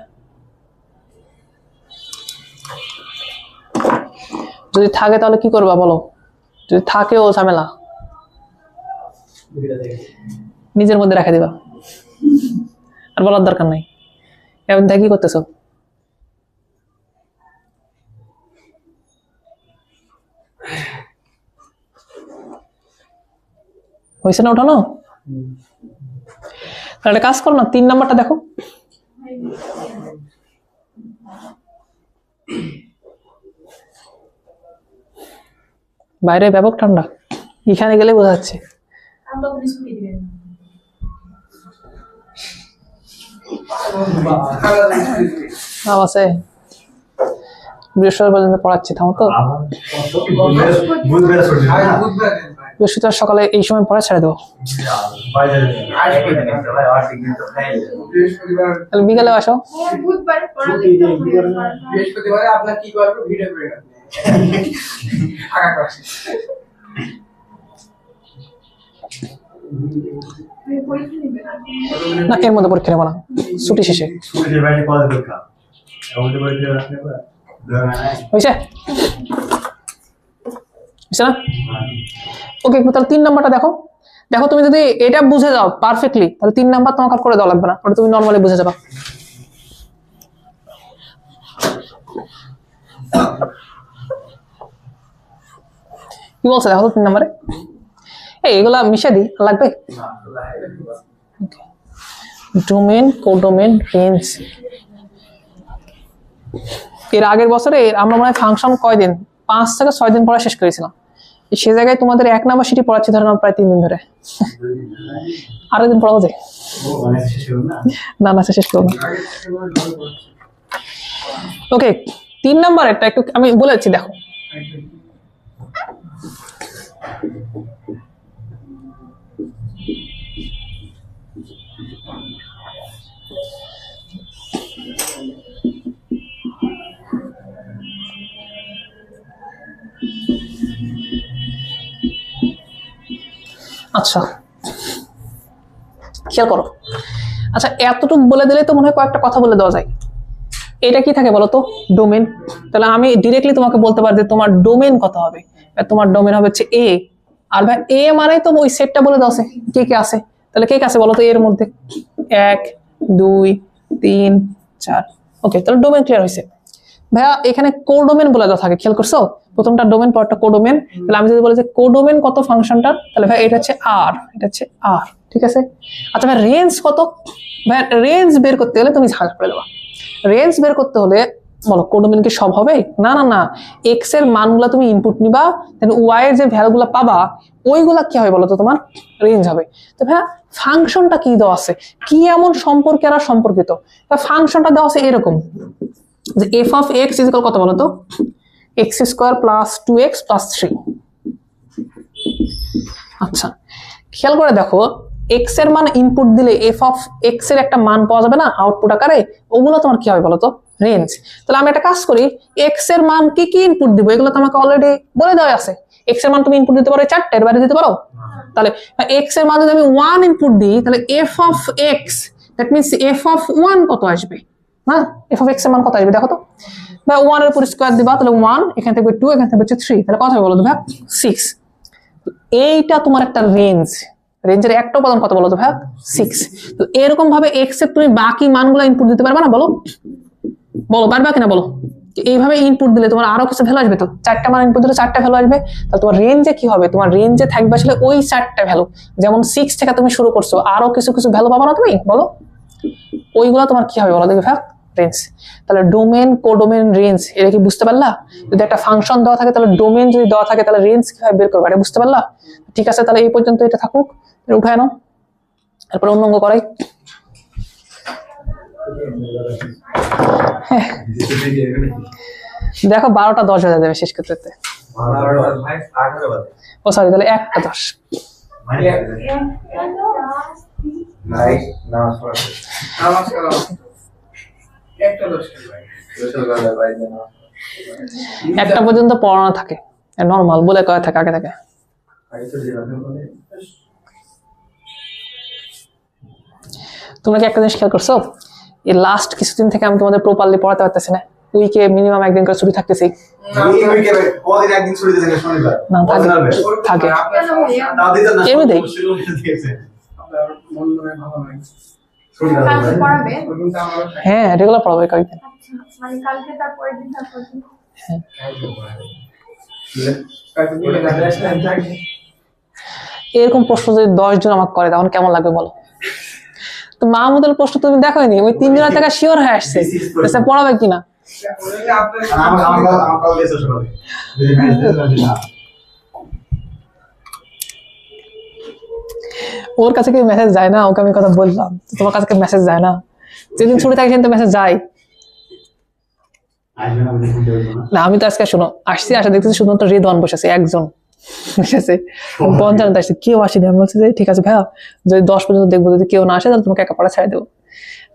যদি থাকে তাহলে কি করবা বলো? যদি থাকেও ঝামেলা নিজের মধ্যে রেখে দিবা, আর বলার দরকার নাই। এখন দেখি কি করতেছো? হয়েছে না ওঠানো? তাহলে কাজ করো না, 3 নাম্বারটা দেখো। বাইরে ব্যাপক ঠান্ডা, এখানে গেলে বোঝা যাচ্ছে। আছে বৃহস্পতিবার পর্যন্ত পড়াচ্ছি, থামো তো। বৃহস্পতিবার সকালে এই সময় পড়া ছেড়ে দেবো, তাহলে বিকালে আসো। বৃহস্পতিবারে আপনার কি করবো ভিডিও করে না এর মধ্যে পরীক্ষা নেবো না, ছুটি শেষে হয়েছে না? ওকে, তাহলে 3 নাম্বারটা দেখো। দেখো তুমি যদি এটা বুঝে যাও পারফেক্টলি, তাহলে 3 নাম্বার তোমাকে আর করে দেওয়া লাগবে না, ওটা তুমি নর্মালি বুঝে যাবা। কি বলছে দেখো তো 3 নাম্বারে, এগুলা মিশে দি লাগবে। Domain, codomain, range. এর আগের বছরে আমরা মনে হয় ফাংশন কয়দিন 5 থেকে 6 দিন পড়া শেষ করেছিলাম। সে জায়গায় তোমাদের 1 নাম্বার সিটি পড়াচ্ছি ধরে প্রায় 3 দিন ধরে। আরেকদিন পড়াবো যে না না শেষ করবো। ওকে, 3 নাম্বার একটা একটু আমি বলেছি দেখো। আচ্ছা খেয়াল করো, আচ্ছা এতটুকু বলে দিলে তো মনে হয় কয়েকটা কথা বলে দেওয়া যায়। এটা কি থাকে বলো তো? ডোমেন। তাহলে আমি ডিরেক্টলি তোমাকে বলতে পারি যে তোমার ডোমেন কত হবে। তোমার ডোমেন হবে হচ্ছে এ, আর ভাই এ মানে তো ওই সেটটা বলে দাও কে কে আছে। তাহলে কে কে আছে বলো তো এর মধ্যে? 1 2 3 4। ওকে, তাহলে ডোমেন ক্লিয়ার হয়েছে। ভাইয়া এখানে কোডোমেন বলে দেওয়া থাকে, খেয়াল করছো? প্রথমটা ডোমেন, পরটা কোডোমেন। তাহলে আমি যদি বলি যে কোডোমেন কত ফাংশনটার, তাহলে ভাই এটা হচ্ছে আর, এটা হচ্ছে আর, ঠিক আছে? আচ্ছা ভাই রেঞ্জ কত? ভাই রেঞ্জ বের করতে হলে তুমি ঝাল করে দেবা। রেঞ্জ বের করতে হলে বলো কোডোমেন কি সব হবে? না না না, এক্স এর মানগুলা তুমি ইনপুট নিবা, দেন ওয়াই এর যে ভ্যালুগুলা পাবা ওইগুলা কি হবে বলো তো তোমার রেঞ্জ হবে। তো ভাই ফাংশনটা কি দেওয়া আছে, কি এমন সম্পর্কে আর সম্পর্কিত? ফাংশনটা দেওয়া আছে এরকম যে এফ অফ এক্স ইকুয়াল কত বলো তো? X square plus 2x plus 3। আচ্ছা খেয়াল করে দেখো, এক্স এর মান ইনপুট দিলে এফ অফ এক্স এর একটা মান পাওয়া যাবে না আউটপুট আকারে, ওগুলো তোমার কি হবে বলো তো? রেঞ্জ। তাহলে আমি একটা কাজ করি, এক্স এর মান কি কি ইনপুট দিব এগুলো তোমাকে অলরেডি বলে দেওয়া আছে। এক্স এর মান তুমি ইনপুট দিতে পারো 4টের বাইরে দিতে পারো। তাহলে এক্স এর মান যদি আমি 1 ইনপুট দিই, তাহলে F of x that means F of 1 কত আসবে? হ্যাঁ, এফ অফ এক্স এর মান কত আসবে দেখো তো। বা 1 এর উপর স্কয়ার দিবা, তাহলে 1, এখান থেকে 2, এখান থেকে 3, তাহলে কত হবে বলো তো ভাই? 6। এইটা তোমার একটা রেঞ্জ। রেঞ্জের একটা উপাদান কত বলো তো ভাই? 6। তো এরকম ভাবে এক্স এর তুমি বাকি মানগুলো ইনপুট দিতে পারবে না বলো? বলো পারবা কিনা বলো? এইভাবে ইনপুট দিলে তোমার আরো কিছু ভ্যালু আসবে, তো 4টা মান ইনপুট দিলে 4টা ভ্যালু আসবে। তাহলে তোমার রেঞ্জে কি হবে? তোমার রেঞ্জে থাকবে আসলে ওই 4টা ভ্যালু। যেমন 6 থেকে তুমি শুরু করছো, আরো কিছু কিছু ভ্যালু পাবা না তুমি বলো? ওইগুলো তোমার কি হবে বলো দেখি ভাই? রেঞ্জ। তাহলে ডোমেন, কোডোমেন, রেঞ্জ, এটা কি বুঝতে পারলা? যদি একটা ফাংশন দেওয়া থাকে তাহলে ডোমেন যদি দেওয়া থাকে তাহলে রেঞ্জ কিভাবে বের করবে এটা বুঝতে পারলা? ঠিক আছে, তাহলে এই পর্যন্ত এটা থাকুক, উঠায় নাও, এরপর অন্য অঙ্গ করাই। দেখো 12টা 10 হয়ে যাবে শেষ করতে। ও সরি, তাহলে 1টা 10। একটা পর্যন্ত পড়ানো থাকে, নর্মাল বলে করা থাকে আগে থেকে। তোমরা কি একটা জিনিস খেয়াল করছো, এই লাস্ট কিছুদিন থেকে আমি তোমাদের প্রপারলি পড়াতে পারতেছি না। উইকে মিনিমাম একদিন করে ছুটি থাকতেছি। না থাকে এমনিতেই। হ্যাঁ রেগুলার পড়াবে কয়েকদিন। এরকম প্রশ্ন যদি 10 জন আমাকে করে তখন কেমন লাগবে বলো? তো মাহমুদের প্রশ্ন তুমি দেখোনি, ওই 3 জনের থেকে শিওর হয়ে আসছে পড়াবে কিনা। ওর কাছে কি মেসেজ যায় না? ওকে আমি কথা বললাম, তোমার কাছে কি মেসেজ যায় না? যেদিন ছুটি থাকে সেদিন তো মেসেজ যায়। না আমি তো আজকে শোনো আসছি আসা দেখতেছি শুধুমাত্র রেদওয়ান বসেছে একজন, ঠিক আছে 50 আসছে, কেউ আসেনি। আমি বলছি যে ঠিক আছে ভাইয়া, যদি 10 পর্যন্ত দেখবো, যদি কেউ না আসে তাহলে তোমাকে একা পড়া ছেড়ে দেবো,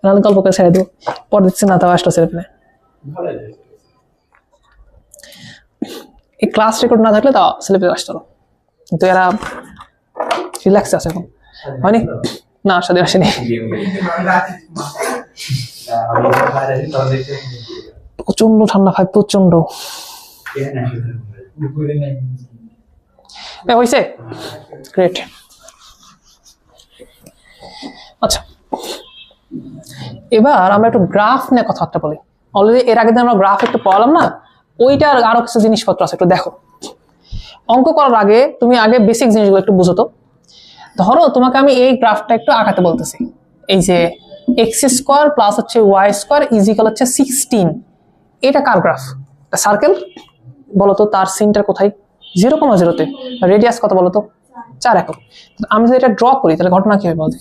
নাহলে গল্প করে ছেড়ে দেবো। পরে দিচ্ছি না, তাও আসলো ছেলে পেলে। এই ক্লাস রেকর্ড না থাকলে তাও ছেলে পেলে আসতো না, কিন্তু এরা রিল্যাক্স আছে এখন, হয়নি না? সাথে আসেনি। প্রচন্ড ঠান্ডা ভাই, প্রচন্ড। হয়েছে, গ্রেট। আচ্ছা, এবার আমরা একটু গ্রাফ নিয়ে কথাবার্তা বলি। অলরেডি এর আগে আমরা গ্রাফ একটু পড়ালাম না, ওইটার আরো কিছু জিনিসপত্র আছে, একটু দেখো। অঙ্ক করার আগে তুমি আগে বেসিক জিনিসগুলো একটু বুঝো তো। ধরো তোমাকে আমি এই গ্রাফটা একটু আঁকাতে বলতেছি, এই যে এক্স স্কোয়ার প্লাস হচ্ছে ওয়াই স্কোয়ার ইজিক্যাল হচ্ছে 16, এটা কার গ্রাফ? সার্কেল। বলতো তার সেন্টার কোথায়? 0,0-তে। রেডিয়াস কত বলতো? 4 একক। আমি যদি এটা ড্র করি তাহলে ঘটনা কি হবে বলতে?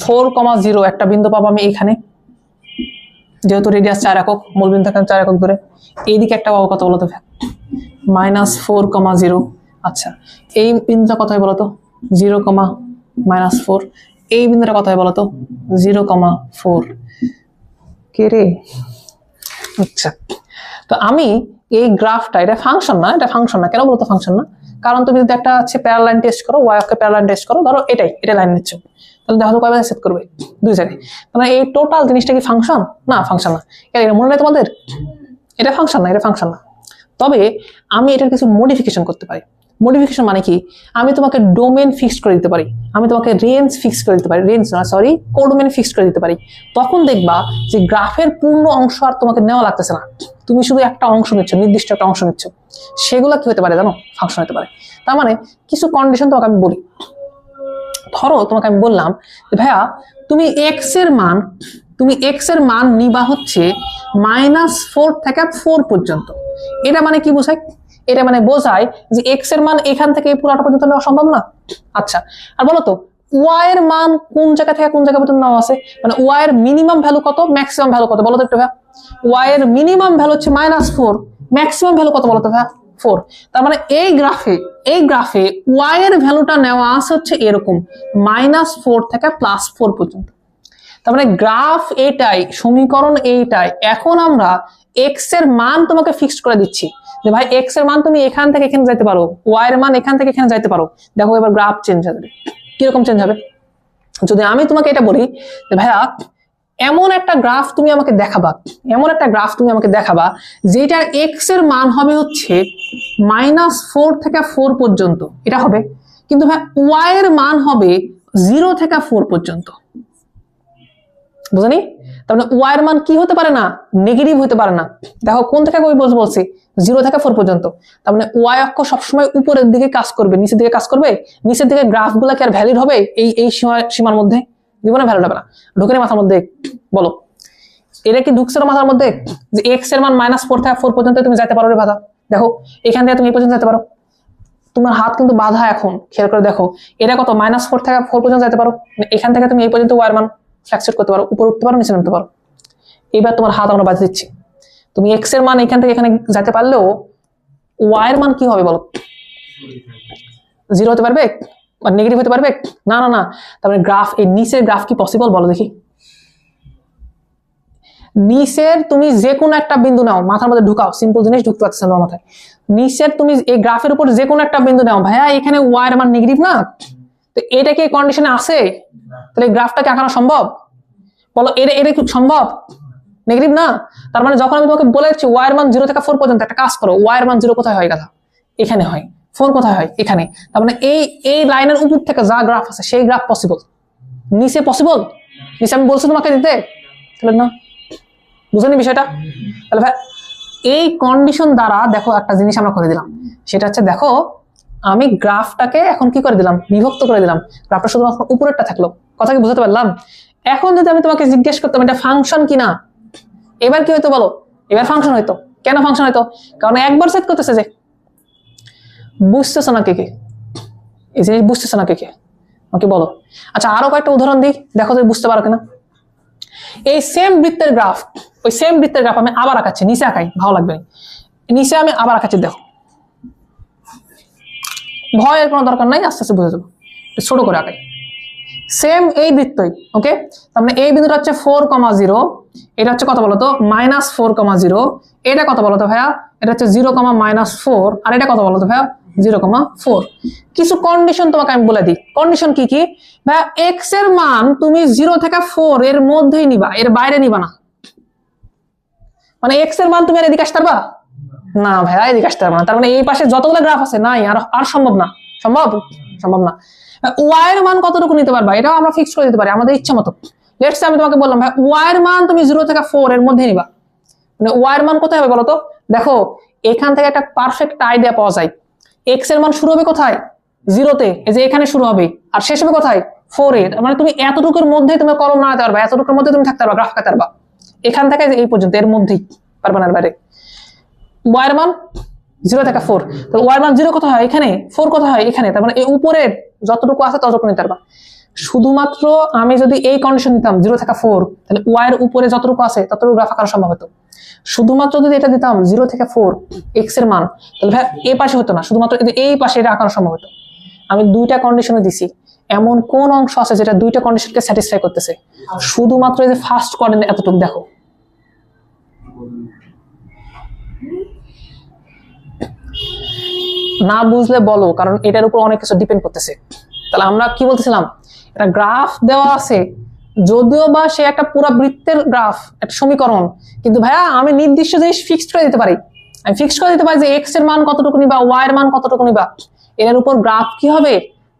4,0 একটা বিন্দু পাবো আমি এখানে, যেহেতু রেডিয়াস 4 একক, মূল বিন্দু এখানে 4 একক ধরে। এইদিকে একটা পাবো কত বলতো? -4,0। আচ্ছা, এই বিন্দুটা কত হয় বলতো? 0,-4। এই বিন্দুটা কত হয় বলতো? 0,4। কে রে? আচ্ছা, তো আমি এই গ্রাফটা, এটা ফাংশন না, এটা ফাংশন না কেন বলতো? ফাংশন না কারণ তুমি যদি একটা হচ্ছে প্যারালাল লাইন টেস্ট করো, ওয়াই অক্ষে প্যারালাল লাইন টেস্ট করো, ধরো এটা লাইন নিচ্ছ, তাহলে দেখো তো কয়বার সেট করবে? 2 জায়গায়। মানে এই টোটাল জিনিসটা কি ফাংশন? না, ফাংশন না। এটা মনে নেই তোমাদের? এটা ফাংশন না, এটা ফাংশন না। তবে আমি এটার কিছু মডিফিকেশন করতে পারি। মডিফিকেশন মানে কি? আমি তোমাকে ডোমেন ফিক্সড করে দিতে পারি, আমি তোমাকে রেঞ্জ ফিক্স করে দিতে পারি, রেঞ্জ না সরি, কোডোমেন ফিক্সড করে দিতে পারি। তখন দেখবা যে গ্রাফের পূর্ণ অংশ আর তোমাকে নেওয়া লাগতেছে না, তুমি শুধু একটা অংশ নিচ্ছ, নির্দিষ্ট একটা অংশ নিচ্ছ। সেগুলো কি হতে পারে জানো? ফাংশন হতে পারে। তার মানে কিছু কন্ডিশন তোমাকে আমি বলি। ধরো তোমাকে আমি বললাম যে ভাইয়া তুমি এক্স এর মান নিবা হচ্ছে -4 থেকে 4 পর্যন্ত। এটা মানে কি বোঝায়? এটা মানে বোঝায় যে এক্স এর মান এখান থেকে এই পুরোটা পর্যন্ত নেওয়া সম্ভব না। আচ্ছা, আর বলো তো ওয়াই এর মান কোন জায়গা থেকে কোন জায়গা পর্যন্ত নেওয়া আছে? মানে ওয়াই এর মিনিমাম ভ্যালু কত, ম্যাক্সিমাম ভ্যালু কত বলো তো একটু ভাইয়া? ওয়াই এর মিনিমাম ভ্যালু হচ্ছে -4, ম্যাক্সিমাম ভ্যালু কত বলো তো ভাইয়া? 4। তার মানে এই গ্রাফে ওয়াই এর ভ্যালুটা নেওয়া আছে হচ্ছে এরকম -4 থেকে +4 পর্যন্ত। তার মানে গ্রাফ এইটাই, সমীকরণ এইটাই। এখন আমরা এক্স এর মান তোমাকে ফিক্সড করে দিচ্ছি যে ভাই এক্স এর মান তুমি এখান থেকে এখানে যাইতে পারো, ওয়াই এর মান এখান থেকে এখানে যাইতে পারো। দেখো এবার গ্রাফ চেঞ্জ হবে। কিরকম চেঞ্জ হবে? যদি আমি তোমাকে এটা বলি যে ভাইয়া এমন একটা গ্রাফ তুমি আমাকে দেখাবা, যেটার এক্স এর মান হবে হচ্ছে -4 থেকে 4 পর্যন্ত, এটা হবে। কিন্তু ভাই ওয়াই এর মান হবে 0 থেকে 4 পর্যন্ত। বুঝনি? তার মানে ওয়াই এর মান কি হতে পারে না? নেগেটিভ হতে পারে না। দেখো কোন থেকে কই বলছি? 0 থেকে 4 পর্যন্ত। তার মানে ওয়াই অক্ষ সবসময় উপরের দিকে কাজ করবে, নিচের দিকে কাজ করবে? নিচের দিকে গ্রাফগুলো কি আর ভ্যালিড হবে এই সীমার মধ্যে? জীবনে ভ্যালিড হবে না। ঢুকে মাথার মধ্যে বলো, এটা কি ঢুকছে মাথার মধ্যে যে এক্স এর মান -4 থেকে 4 পর্যন্ত তুমি যেতে পারো রে বাধা? দেখো এখান থেকে তুমি এই পর্যন্ত যেতে পারো, তোমার হাত কিন্তু বাধা। এখন খেয়াল করে দেখো, এটা কত? -4 থেকে 4 পর্যন্ত যেতে পারো। এখান থেকে তুমি এই পর্যন্ত ওয়াই এর মান ফ্ল্যাকচুয়েট করতে পারো, উপরে উঠতে পারো, নিচে নামতে পারো। এবার তোমার হাত আমরা বাধা দিচ্ছি, তুমি এক্স এর মান এখান থেকে এখানে যেতে পারলেও ওয়াই এর মান কি হবে বলো? 0 হতে পারবে বা নেগেটিভ হতে পারবে? না না না। তারপরে গ্রাফ, এই নিচের গ্রাফ কি পসিবল বলো দেখি? নিচের তুমি যে কোনো একটা বিন্দু নাও, মাথার মধ্যে ঢুকাও, সিম্পল জিনিস ঢুকতে পারছে না মাথায়। নিচের তুমি এই গ্রাফের উপর যে কোনো একটা বিন্দু নাও, ভাইয়া এখানে ওয়াই এর মান নেগেটিভ না, তো এটা কি কন্ডিশনে আছে? তাহলে গ্রাফটাকে আঁকানো সম্ভব বলো? এটা কি সম্ভব? নেগেটিভ না। তার মানে যখন আমি তোমাকে বলেছি ওয়াই এর মান 0 থেকে 4 পর্যন্ত, একটা কাজ করো, ওয়াই এর মান 0 কোথায় হয় গেল? এখানে হয়। 4 কোথায় হয়? এখানে। তার মানে এই লাইনের উপর থেকে যা গ্রাফ আছে সেই গ্রাফ পসিবল। নিচে পসিবল? নিচে আমি বলছি তোমাকে দিতে, তাহলে না। বুঝেনি বিষয়টা? তাহলে ভাই এই কন্ডিশন দ্বারা দেখো একটা জিনিস আমরা করে দিলাম, সেটা হচ্ছে দেখো আমি গ্রাফটাকে এখন কি করে দিলাম? বিভক্ত করে দিলাম। গ্রাফটা শুধুমাত্র উপরেরটা থাকলো। কথা কি বুঝতে পারলাম? এখন যদি আমি তোমাকে জিজ্ঞেস করতাম এটা ফাংশন কিনা, এবার কি হইতো বলো? এবার ফাংশন হইতো। কেন ফাংশন হইতো? কারণ একবার সেট করতেছে যে। বুঝতেছো না কে? এই জিনিস বুঝতেছো না কে? ওকে বলো। আচ্ছা আরো কয়েকটা উদাহরণ দিই, দেখো তুমি বুঝতে পারো কিনা। এই সেম বৃত্তের গ্রাফ, ওই সেম বৃত্তের গ্রাফ আমি আবার আঁকাচ্ছি, নিচে আঁকাই, ভালো লাগবে না। নিচে আমি আবার আঁকাচ্ছি, দেখো ভয়ের কোনো দরকার নাই, আস্তে আস্তে বুঝে যাবো, ছোট করে আঁকাই। সেম এই বৃত্তই, ওকে। তার মানে এই বিন্দুটা হচ্ছে 4,0, এটা হচ্ছে কত বলতো -4,0, এটা কত বলতো ভাইয়া, এটা হচ্ছে 0,-4, আর এটা কত বলতো ভাইয়া 0,4। কিছু কন্ডিশন তোমাকে আমি বলে দিই। কন্ডিশন কি কি ভাইয়া? এক্স এর মান তুমি 0 থেকে 4 এর মধ্যেই নিবা, এর বাইরে নিবা না। মানে এক্স এর মান তুমি আর এদিকে আসতে পারবা না ভাইয়া, এদিকে আসতে পারবা না। তার মানে এই পাশে যতগুলো গ্রাফ আছে নাই, আর সম্ভব না, সম্ভব না। ওয়াই এর মান কতটুকু নিতে পারবা এটাও আমরা ফিক্স করে দিতে পারি আমাদের ইচ্ছা মতো। লেটস সে আমি তোমাকে বললাম ভাই ওয়াই এর মান তুমি 0 থেকে 4 এর মধ্যে নিবা। মানে ওয়াই এর মান কোথায় হবে বলো তো? দেখো এখান থেকে একটা পারফেক্ট আইডিয়া পাওয়া যায়। এক্স এর মান শুরু হবে কোথায়? 0-তে, এই যে এখানে শুরু হবে, আর শেষ হবে কোথায়? 4 এ। মানে তুমি এতটুকুর মধ্যে তুমি কলম নাড়াতে পারবা, এতটুকুর মধ্যে তুমি থাকতে পারবা, গ্রাফ আঁকাতে পারবা, এখান থেকে এই পর্যন্ত, এর মধ্যেই, পারবা না এর বাইরে। ওয়াই এর মান 0 থেকে 4, তো ওয়াই এর মান 0 কোথায় হয়? এখানে। 4 কোথায় হয়? এখানে। তার মানে এই উপরের যতটুকু আছে ততটুকু নিতে পারবা। শুধুমাত্র আমি যদি এই কন্ডিশন দিতাম 0 থেকে 4, তাহলে ওয়াই এর উপরে যতটুকু আছে ততটুকু গ্রাফ আঁকানো সম্ভব হতো। শুধুমাত্র যদি এটা দিতাম 0 থেকে 4 এক্স এর মান, তাহলে ভাই এই পাশে হতো না, শুধুমাত্র এই পাশে এটা আঁকানো সম্ভব হতো। আমি দুইটা কন্ডিশনে দিছি, এমন কোন অংশ আছে যেটা দুইটা কন্ডিশনকে স্যাটিসফাই করতেছে? শুধুমাত্র এই যে ফার্স্ট কোঅর্ডিনেট এতটুকু দেখো। না বুঝলে বলো, কারণ এটার উপর অনেক কিছু ডিপেন্ড করতেছে। তাহলে আমরা কি বলতেছিলাম, একটা গ্রাফ দেওয়া আছে, যদিও বা সে একটা পুরো বৃত্তের গ্রাফ, একটা সমীকরণ, কিন্তু ভাইয়া আমি নির্দিষ্ট জিনিস ফিক্সড করে দিতে পারি। আমি ফিক্সড করে দিতে পারি যে এক্স এর মান কতটুকু নিবা, ওয়াই এর মান কতটুকু নিবা। এর উপর গ্রাফ কি হবে?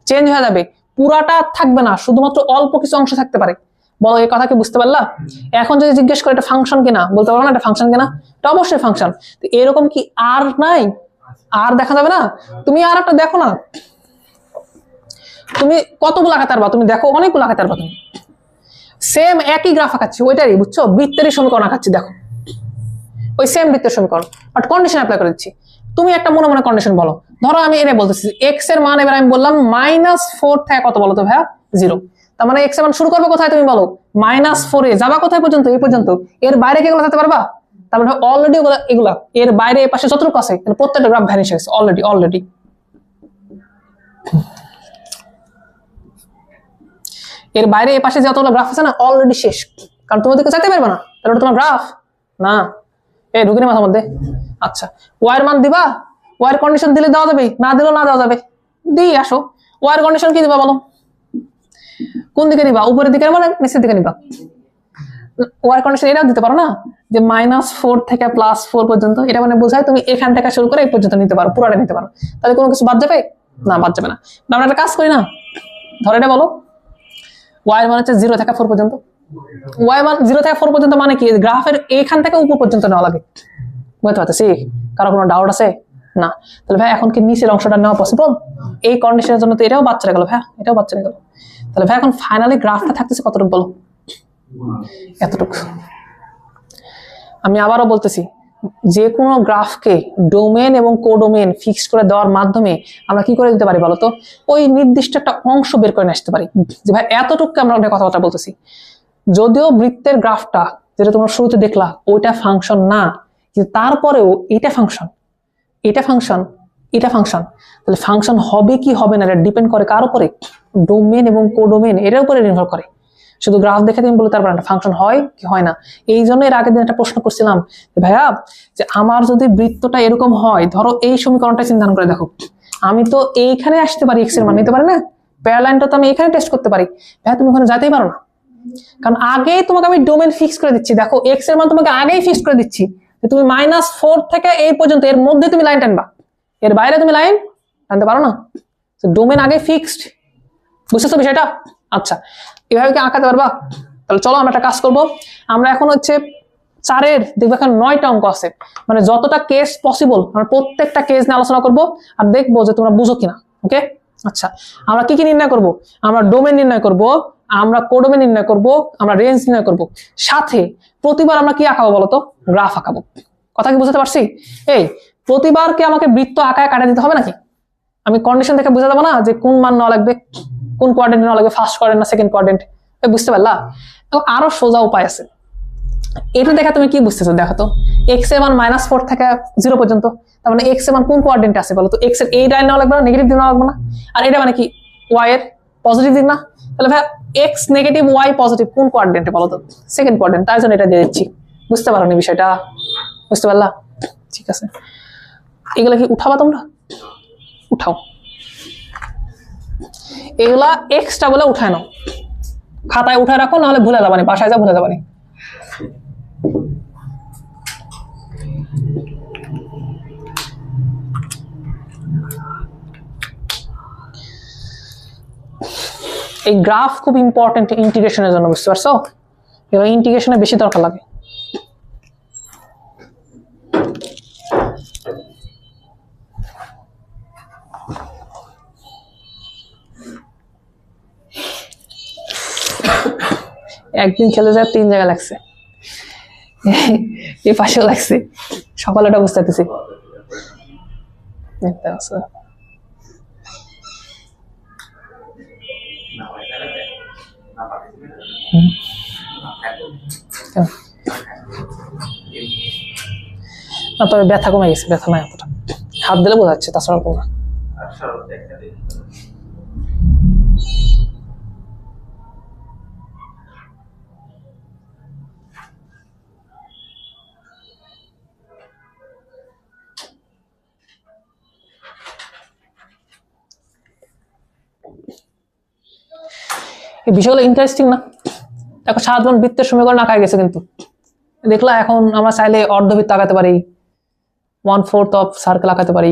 চেঞ্জ হয়ে যাবে, পুরাটা থাকবে না, শুধুমাত্র অল্প কিছু অংশ থাকতে পারে। বলো এই কথা কি বুঝতে পারলা? এখন যদি জিজ্ঞেস করে এটা ফাংশন কিনা, বলতে পারবো না এটা ফাংশন কিনা? এটা অবশ্যই ফাংশন। তো এরকম কি আর নাই? আর দেখা যাবে না? তুমি আর একটা দেখো না, তুমি কতগুলো আঁকাতে পারবা, তুমি দেখো অনেকগুলো আঁকাতে পারবা। তুমি সেম একই গ্রাফ আঁকাচ্ছি, ওইটারই, বুঝছো, বৃত্তেরই সমীকরণ আঁকাচ্ছি, দেখো ওই সেম বৃত্তের সমীকরণ, বাট কন্ডিশন অ্যাপ্লাই করে দিচ্ছি। তুমি একটা মনে মনে কন্ডিশন বলো। ধরো আমি এটা বলতেছি এক্স এর মান, এবার আমি বললাম -4 থেকে কত বলো তো ভাইয়া? 0। তার মানে এক্স এর মান শুরু করবে কোথায়? তুমি বলো -4 এ যাবা কোথায় পর্যন্ত? এই পর্যন্ত। এর বাইরে কি এগুলো যেতে পারবা? তারপরে অলরেডি এগুলা এর বাইরে এই পাশে যতটুকু আছে প্রত্যেকটা গ্রাফ ভ্যানিশ হয়েছে অলরেডি। এর বাইরে এই পাশে যতগুলো গ্রাফ আছে না অলরেডি শেষ, কারণ তুমি ওদিকে যেতে পারবে না, তাহলে ওটা তোমার গ্রাফ না। এই ঢুকিনি মাথার মধ্যে। আচ্ছা ওয়াই এর মান দিবা, ওয়াই এর কন্ডিশন দিলে দেওয়া যাবে, না দিলেও না দেওয়া যাবে। দিয়ে আসো, ওয়াই এর কন্ডিশন কি দিবা বলো? কোন দিকে নিবা? উপরের দিকে নিবা না নিচের দিকে নিবা? ওয়াই কন্ডিশন এটাও দিতে পারো না, যে -4 থেকে +4 পর্যন্ত, এটা মানে বোঝায় তুমি এখান থেকে শুরু করে এই পর্যন্ত নিতে পারো, পুরোটা নিতে পারো। তাহলে কোনো কিছু বাদ যাবে না? বাদ যাবে না। আমরা একটা কাজ করি না, ধরো এটা বলো ওয়াই মান হচ্ছে 0 থেকে 4 পর্যন্ত। ওয়াই মান 0 থেকে 4 পর্যন্ত মানে কি? গ্রাফের এখান থেকে উপর পর্যন্ত নেওয়া লাগে, বুঝতে পারতেছি? কারো কোনো ডাউট আছে? না। তাহলে ভাই এখন কি নিচের অংশটা নেওয়া পসিবল? এই কন্ডিশনের জন্য তো এটাও বাদ চলে গেল ভাই, এটাও বাদ চলে গেল। তাহলে ভাই এখন ফাইনালি গ্রাফটা থাকতেছে কতটুকু বলো? এতটুকু। আমি আবারও বলতেছি, যে কোনো গ্রাফকে ডোমেন এবং কোডোমেন ফিক্স করে দেওয়ার মাধ্যমে আমরা কি করে দিতে পারি বলতো? ওই নির্দিষ্ট একটা অংশ বের করে আসতে পারি, যে ভাই এতটুকু আমরা কথাবার্তা বলতেছি। যদিও বৃত্তের গ্রাফটা যেটা তোমরা শুরুতে দেখলা ওইটা ফাংশন না, কিন্তু তারপরেও এটা ফাংশন, এটা ফাংশন, এটা ফাংশন। তাহলে ফাংশন হবে কি হবে না এটা ডিপেন্ড করে কার উপরে? ডোমেন এবং কোডোমেন, এটার উপরে নির্ভর করে। শুধু গ্রাফ দেখে তুমি বলতে পারবে না ফাংশন হয় কি হয় না। এই জন্য এর আগের দিন একটা প্রশ্ন করছিলাম, ভাইয়া যে আমার যদি বৃত্তটা এরকম হয়, ধরো এই সমীকরণটা চিন্তা করে দেখো, আমি তো এইখানে আসতে পারি, এক্স এর মান নিতে পারি না, প্যারালাইনটা তো আমি এখানে টেস্ট করতে পারি। ভাইয়া তুমি ওখানে যেতেই পারো না, কারণ আগেই তোমাকে আমি ডোমেন ফিক্স করে দিচ্ছি। দেখো এক্স এর মান তোমাকে আগেই ফিক্স করে দিচ্ছি, যে তুমি -4 থেকে এই পর্যন্ত এর মধ্যে তুমি লাইন টানবা, এর বাইরে তুমি লাইন টানতে পারো না। ডোমেন আগে ফিক্সড, বুঝতেছো বিষয়টা? আচ্ছা এভাবে কি আঁকাতে পারবা? তাহলে চলো আমরা একটা কাজ করব। আমরা এখন হচ্ছে 4-এর দেখবো এখন 9টা অঙ্ক আছে, মানে যতটা কেস পসিবল আমরা প্রত্যেকটা কেস নিয়ে আলোচনা করব আর দেখবো যে তোমরা বুঝো কিনা। ওকে আচ্ছা, আমরা কি কি নির্ণয় করব? আমরা ডোমেন নির্ণয় করব, আমরা কোডোমেন নির্ণয় করব, আমরা রেঞ্জ নির্ণয় করব, সাথে প্রতিবার আমরা কি আঁকাবো বলতো? গ্রাফ আঁকাবো। কথা কি বুঝতে পারছি? এই প্রতিবার কি আমাকে বৃত্ত আঁকায় কাটা দিতে হবে নাকি? আমি কন্ডিশন থেকে বুঝে দেবো না যে কোন মান নেওয়া লাগবে? কোন কোয়াড্রেন্ট নেওয়া লাগবে, ফার্স্ট কোয়াড্রেন্ট না সেকেন্ড কোয়াড্রেন্ট, বুঝতে পারলা? এবং আরো সোজা উপায় আছে, এটা দেখা তুমি কি বুঝতেছো দেখো তো, এক্স এর মান -4 থেকে 0 পর্যন্ত, তার মানে এক্স এর মান কোন কোয়াড্রেন্টে আছে বলো তো? এক্স এর এই লাইন নেওয়া লাগবে না, নেগেটিভ দিক নেওয়া লাগবে না? আর এটা মানে কি ওয়াই এর পজিটিভ দিক না? তাহলে ভাই এক্স নেগেটিভ ওয়াই পজিটিভ কোন কোয়াড্রেন্টে বলো তো? সেকেন্ড কোয়াড্রেন্ট, তাই জন্য এটা দিয়ে দিচ্ছি। বুঝতে পারো নি বিষয়টা? বুঝতে পারলা? ঠিক আছে, এগুলা কি উঠাবা তোমরা? উঠাও, এগুলা এক্সট্রা বলে উঠায় নাও, খাতায় উঠায় রাখো, নাহলে ভুলে যাবানি, বাসায় যা ভুলে যাবানি। এই গ্রাফ খুব ইম্পর্টেন্ট ইন্টিগ্রেশনের জন্য, বুঝতে পারছো? এবার ইন্টিগ্রেশনে বেশি দরকার লাগে। একদিন খেলে যায় 3 জায়গায় লাগছে, এই পাশেও লাগছে, সকালে ওটা বুঝতে পারতেছি। না তবে ব্যথা কমে গেছে, ব্যথা নাই অতটা, হাত দিলে বোঝা যাচ্ছে, তাছাড়া অল্প না। এই বিষয়গুলো ইন্টারেস্টিং না? দেখো সাধারণ বৃত্তের সমীকরণ আঁকা গেছে, কিন্তু দেখলা এখন আমরা চাইলে অর্ধবৃত্ত আঁকাতে পারি, 1/4 অফ সার্কেল আঁকাতে পারি,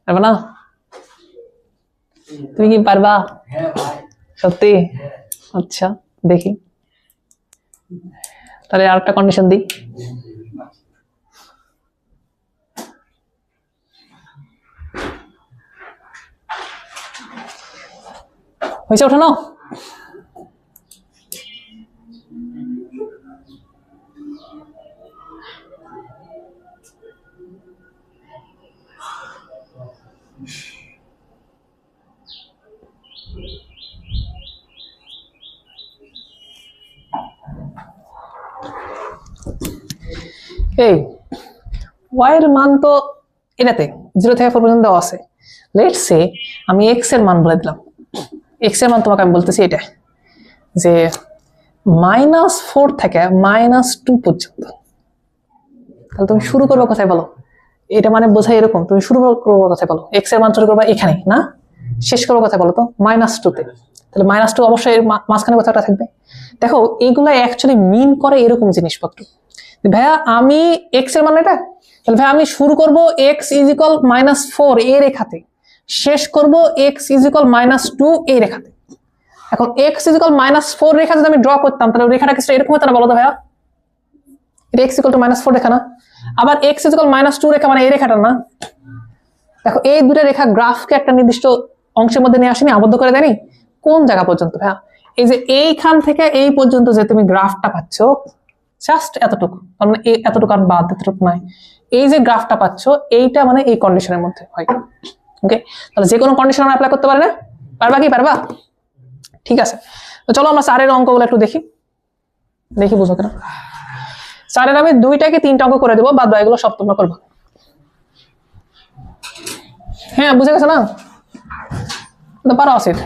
পারবা না? তুমি কি পারবা? সত্যি? আচ্ছা দেখি, তাহলে আরেকটা কন্ডিশন দিই। হয়েছে ওঠানো? এই y এর মান তো এটাতে 0 থেকে 4 পর্যন্ত দেওয়া আছে। লেটস সে আমি x এর মান বলে দিলাম, x এর মান তোমাকে আমি বলতেছি এটা যে -4 থেকে -2 পর্যন্ত। তাহলে তুমি শুরু করবে কোথায় বলো? এটা মানে বোঝায় এরকম, তুমি শুরু করবে কোথায় বলো? x এর মান শুরু করবে এখানে না, শেষ করবে কোথায় বলো তো? -2 তে। তাহলে -2 অবশ্যই মাঝখানে কোথাও থাকবে। দেখো এইগুলা অ্যাকচুয়ালি মিন করে এরকম জিনিসপত্র, ভাইয়া আমি x এর মান এটা, তাহলে ভাই আমি শুরু করব x = -4 এই রেখাতে, শেষ করব x = -2 এই রেখাতে। এখন x = -4 রেখা যদি আমি ড্র করতাম, তাহলে রেখাটা কিছু এরকম হতো না বলো তো ভাইয়া? এটা x = -4 রেখা না? আবার x = -2 রেখা মানে এই রেখাটা না? দেখো এই দুটো রেখা গ্রাফকে একটা নির্দিষ্ট অংশের মধ্যে নিয়ে আসেনি, আবদ্ধ করে দেয়নি? কোন জায়গা পর্যন্ত ভাইয়া? এই যে এইখান থেকে এই পর্যন্ত যে তুমি গ্রাফটা পাচ্ছ, জাস্ট এতটুকু, তার মানে এতটুকু আর বাদ, এতটুকু নাই। এই যে গ্রাফটা পাচ্ছ, এইটা মানে এই কন্ডিশনের মধ্যে হয়। ওকে, তাহলে যে কোনো কন্ডিশন আমরা অ্যাপ্লাই করতে পারি না? পারবা কি পারবা? ঠিক আছে, তো চলো আমরা 4 এর অঙ্কগুলো একটু দেখি, বুঝো কেন। 4 এর আমি 2টা কি 3টা অঙ্ক করে দেবো, বাদ বাকিগুলো সব তোমরা করবা। হ্যাঁ বুঝে গেছো না? তো পারো আসিফ।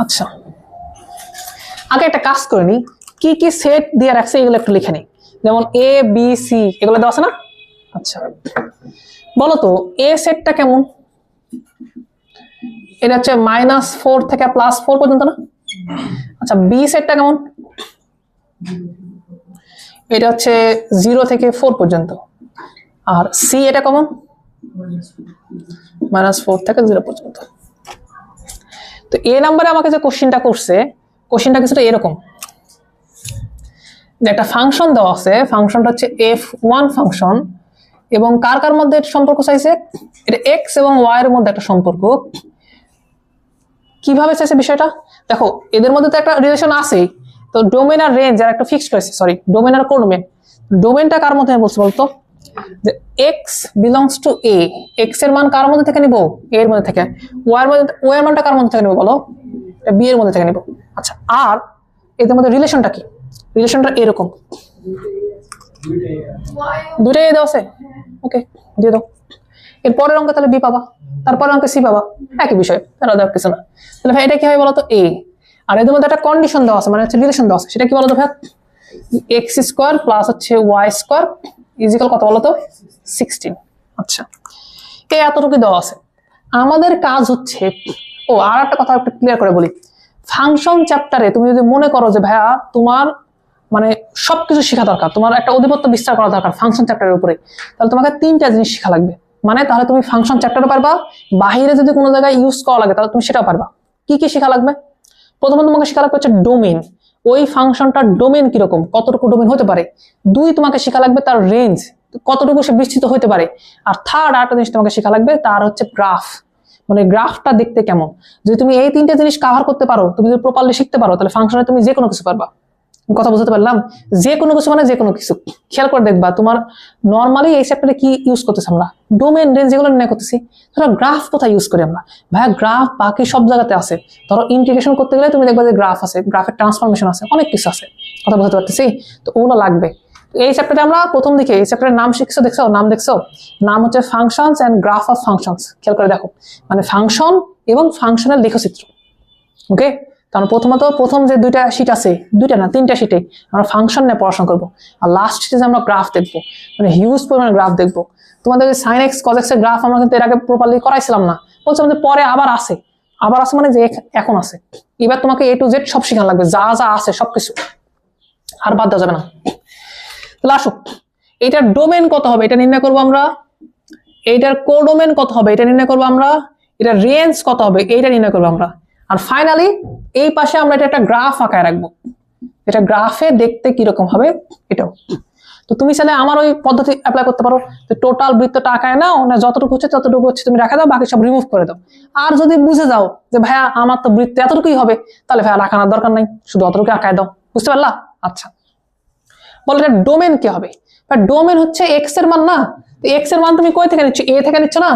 আচ্ছা আগে একটা কাজ করে নি, কি কি সেট দিয়ে রাখছে এগুলো একটু লিখে নি। যেমন এ বি সি এগুলো দেওয়া আছে না? আচ্ছা বলো তো এ সেটটা কেমন? এটা হচ্ছে -4 থেকে +4 পর্যন্ত না? আচ্ছা বি সেটটা কেমন? এটা হচ্ছে 0 থেকে 4 পর্যন্ত। আর সি এটা কেমন? -4 থেকে 0 পর্যন্ত। তো এ নাম্বারে আমাকে যে কোশ্চেনটা করছে, কোশ্চেনটা কিছুটা এরকম, যে একটা ফাংশন দেওয়া আছে, ফাংশনটা হচ্ছে f1 ফাংশন, এবং কার কার মধ্যে সম্পর্ক চাইছে? এটা x এবং y এর মধ্যে একটা সম্পর্ক। কিভাবে চাইছে বিষয়টা দেখো, এদের মধ্যে তো একটা রিলেশন আছেই, তো ডোমেন আর রেঞ্জ আর একটা ফিক্সড হয়েছে, সরি ডোমেন আর কোডোমেন। ডোমেনটা কার মধ্যে বলছে বলতো? যে x belongs to A, x এর মান কার মধ্যে থেকে নিব? এ এর মধ্যে থেকে। ও এর মানটা কার মধ্যে থেকে নিব বলো? বি এর মধ্যে থেকে নিব। আচ্ছা, আর এদের মধ্যে রিলেশনটা কি? রিলেশনটা এরকম, দুটাই দেওয়া আছে, ওকে দিয়ে দাও। এর পরের অঙ্কে তাহলে বি পাবা, তারপরের অঙ্কে সি পাবা, একই বিষয়, তারা দেওয়ার কিছু না। তাহলে ভাই এটা কি হয় বলতো? এ। আর এদের মধ্যে একটা কন্ডিশন দেওয়া আছে, মানে হচ্ছে রিলেশন দেওয়া আছে, সেটা কি বলতো ভাই? এক্স স্কোয়ার প্লাস হচ্ছে ওয়াই স্কোয়ার ইজিক্যাল কত বলতো? 16। আচ্ছা, এতটুকু দেওয়া আছে। আমাদের কাজ হচ্ছে, ও আর একটা কথা একটু ক্লিয়ার করে বলি, ফাংশন চ্যাপ্টারে তুমি যদি মনে করো যে ভাইয়া তোমার মানে সবকিছু শেখা দরকার, তোমার একটা অধিপত্য বিস্তার করা দরকার ফাংশন চ্যাপ্টারের উপরে, তাহলে তোমাকে 3টা জিনিস শেখা লাগবে। মানে তাহলে তুমি ফাংশন চ্যাপ্টারও পারবা, বাহিরে যদি কোনো জায়গায় ইউজ করা লাগে তাহলে তুমি সেটাও পারবা। কি কি শেখা লাগবে? প্রথমত তোমাকে শেখা লাগবে হচ্ছে ডোমেন, ওই ফাংশনটার ডোমেন কিরকম, কতটুকু ডোমেন হতে পারে। 2 তোমাকে শেখা লাগবে তার রেঞ্জ, কতটুকু সে বিস্তৃত হতে পারে। আর থার্ড আরেকটা জিনিস তোমাকে শেখা লাগবে, তার হচ্ছে গ্রাফ, মানে গ্রাফটা দেখতে কেমন। যদি তুমি এই 3টে জিনিস কভার করতে পারো, তুমি যদি প্রপারলি শিখতে পারো, তাহলে ফাংশনে তুমি যে কোনো কিছু পারবা। কথা বুঝতে পারলাম? যে কোনো কিছু মানে যে কোনো কিছু। খেয়াল করে দেখবা তোমার নর্মালি এই চ্যাপ্টারে কি ইউজ করতেছি আমরা? ডোমেন, রেঞ্জ, এগুলো নির্ণয় করতেছি। ধরো গ্রাফ কোথায় ইউজ করি আমরা? ভাইয়া গ্রাফ বাকি সব জায়গাতে আছে। ধরো ইন্টিগ্রেশন করতে গেলে তুমি দেখবা যে গ্রাফ আছে, গ্রাফের ট্রান্সফরমেশন আছে, অনেক কিছু আছে। কথা বুঝতে পারতেছি? তো ওগুলো লাগবে। এই চ্যাপ্টারে আমরা প্রথম দিকে এই চ্যাপ্টারের নাম শিখছো, দেখছো নাম দেখছো? নাম হচ্ছে functions and graph of functions. খেয়াল করে দেখো, মানে ফাংশন এবং ফাংশনের লেখচিত্র। ওকে, কারণ প্রথম যে 2টা শিট আছে, 2টা না 3টা শিটে আমরা ফাংশন নিয়ে পড়াশোনা করবো, আর লাস্ট শিটে আমরা গ্রাফ দেখবো, মানে হিউজ পরিমাণে গ্রাফ দেখবো। তোমাদের সাইন এক্স কজ এক্স এর গ্রাফ আমরা কিন্তু এর আগে প্রপারলি করাইছিলাম না, বলছিলাম যে পরে আবার আছে, মানে যে এখন আছে। এবার তোমাকে A to Z সব শেখানো লাগবে, যা যা আছে সবকিছু, আর বাদ দেওয়া যাবে না। তাহলে আসো, এইটার ডোমেন কত হবে এটা নির্ণয় করবো আমরা, এইটার কোডোমেন কত হবে এটা নির্ণয় করবো আমরা, এটার রেঞ্জ কত হবে এইটা নির্ণয় করবো আমরা। আর ফাইনালি এই পাশে আমরা এটা একটা গ্রাফ আঁকায় রাখবো, এটা গ্রাফে দেখতে কিরকম হবে এটাও। তো তুমি চাইলে আমার ওই পদ্ধতি অ্যাপ্লাই করতে পারো, যে টোটাল বৃত্তটা আঁকায় নাও, না যতটুকু হচ্ছে ততটুকু হচ্ছে তুমি রাখা দাও, বাকি সব রিমুভ করে দাও। আর যদি বুঝে যাও যে ভাইয়া আমার তো বৃত্ত এতটুকুই হবে, তাহলে ভাইয়া আঁকানোর দরকার নাই, শুধু অতটুকু আঁকায় দাও। বুঝতে পারলা? আচ্ছা, বলো এটা ডোমেন কি হবে? ডোমেন হচ্ছে এক্স এর মান না, এক্স এর মান তুমি কই থেকে নিচ্ছ? এ থেকে নিচ্ছ না?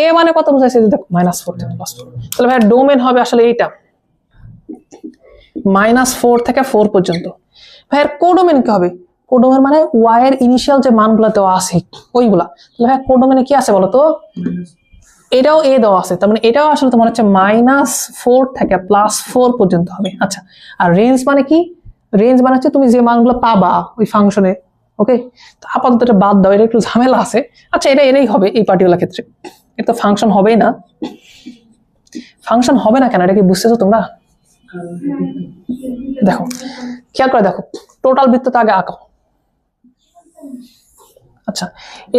এ মানে কত বুঝাইছে? দেখো -4 থেকে +4, তাহলে ভাই ডোমেন হবে আসলে এইটা, -4 থেকে 4 পর্যন্ত। ভাই এর কোডোমেন কি হবে? কোডোমেন মানে ওয়াই এর ইনিশিয়াল যে মানগুলো দেওয়া আছে ওইগুলা। তাহলে ভাই কোডোমেনে কি আছে বলো তো? এটাও এ দেওয়া আছে, তার মানে এটাও আসলে তোমার হচ্ছে -4 থেকে +4 পর্যন্ত হবে। আচ্ছা, আর রেঞ্জ মানে কি? রেঞ্জ মানে হচ্ছে তুমি যে মানগুলো পাবা ওই ফাংশনে। ওকে, তো আপাতত এটা বাদ দাও, এটা একটু ঝামেলা আছে। আচ্ছা, এটা এনেই হবে এই পার্টিকুলার ক্ষেত্রে, এটা তো ফাংশন হবেই না। ফাংশন হবে না কেন, এটা কি বুঝতেছো তোমরা? দেখো, খেয়াল করে দেখো, টোটাল বৃত্তটা আগে আঁকাও। আচ্ছা,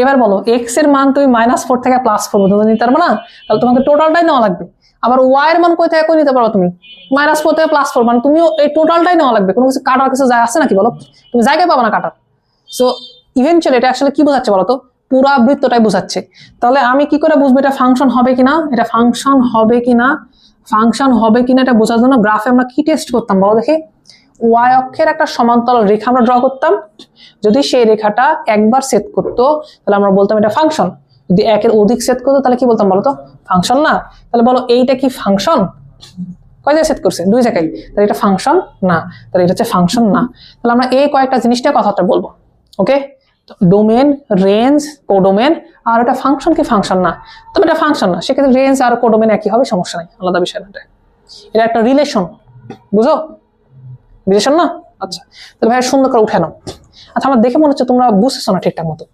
এবার বলো এক্স এর মান তুমি -4 থেকে +4 পর্যন্ত নিতে পারবে না, তাহলে তোমাকে টোটালটাই নেওয়া লাগবে। আবার ওয়াই এর মান কই থেকে কই নিতে পারো তুমি? -4 থেকে +4, মানে তুমিও এই টোটালটাই নেওয়া লাগবে। কোনো কিছু কাটার কিছু যায় আছে নাকি বলো? তুমি জায়গায় পাবে না কাটার। সো ইভেনচুয়ালি এটা আসলে কি বোঝাচ্ছে বলতো? পুরা বৃত্তটাই বোঝাচ্ছে। তাহলে আমি কি করে বুঝবো এটা ফাংশন হবে কিনা? এটা ফাংশন হবে কিনা, ফাংশন হবে কিনা এটা বোঝার জন্য গ্রাফে আমরা কি টেস্ট করতাম বলো দেখি? ওয়াই অক্ষের একটা সমান্তরাল রেখা আমরা ড্র করতাম, যদি সেই রেখাটা একবার সেট করতো তাহলে আমরা বলতাম এটা ফাংশন, যদি একের অধিক সেট করতো তাহলে কি বলতাম বলতো? ফাংশন না। তাহলে বলো এইটা কি ফাংশন? কয় জায়গায় সেট করছে? 2 জায়গায়, তাহলে এটা ফাংশন না, তাহলে এটা হচ্ছে ফাংশন না। তাহলে আমরা এই কয়েকটা জিনিস নিয়ে কথাটা বলবো। ওকে, ডোমেন, রেঞ্জ, কোডোমেন, আর এটা ফাংশন কি ফাংশন না? তবে এটা ফাংশন না, সেক্ষেত্রে রেঞ্জ আর কোডোমেন একই হবে, সমস্যা নাই, আলাদা বিষয় না। এটা একটা রিলেশন, বুঝো? রিলেশন না? আচ্ছা, তাহলে ভাই সুন্দর করে উঠে নাও। আচ্ছা, আমার দেখে মনে হচ্ছে তোমরা বুঝতেছো না ঠিকঠাক মতো।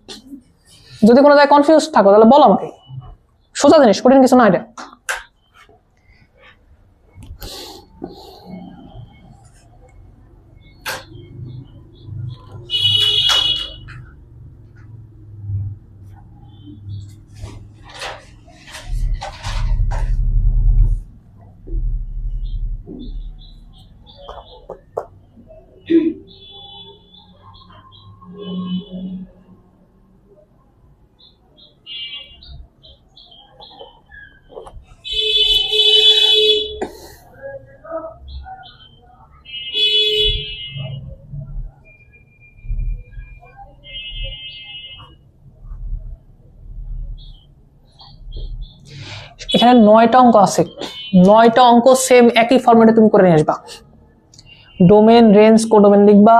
যদি কোনো জায়গায় কনফিউজ থাকো তাহলে বলো আমাকে, সোজা জিনিস, কঠিন কিছু না এটা। এখানে 9টা অঙ্ক আছে, 9টা অঙ্ক সেম একই ফরম্যাটে তুমি করে নিয়ে আসবা। ডোমেন, রেঞ্জ, কোডোমেন লিখবা,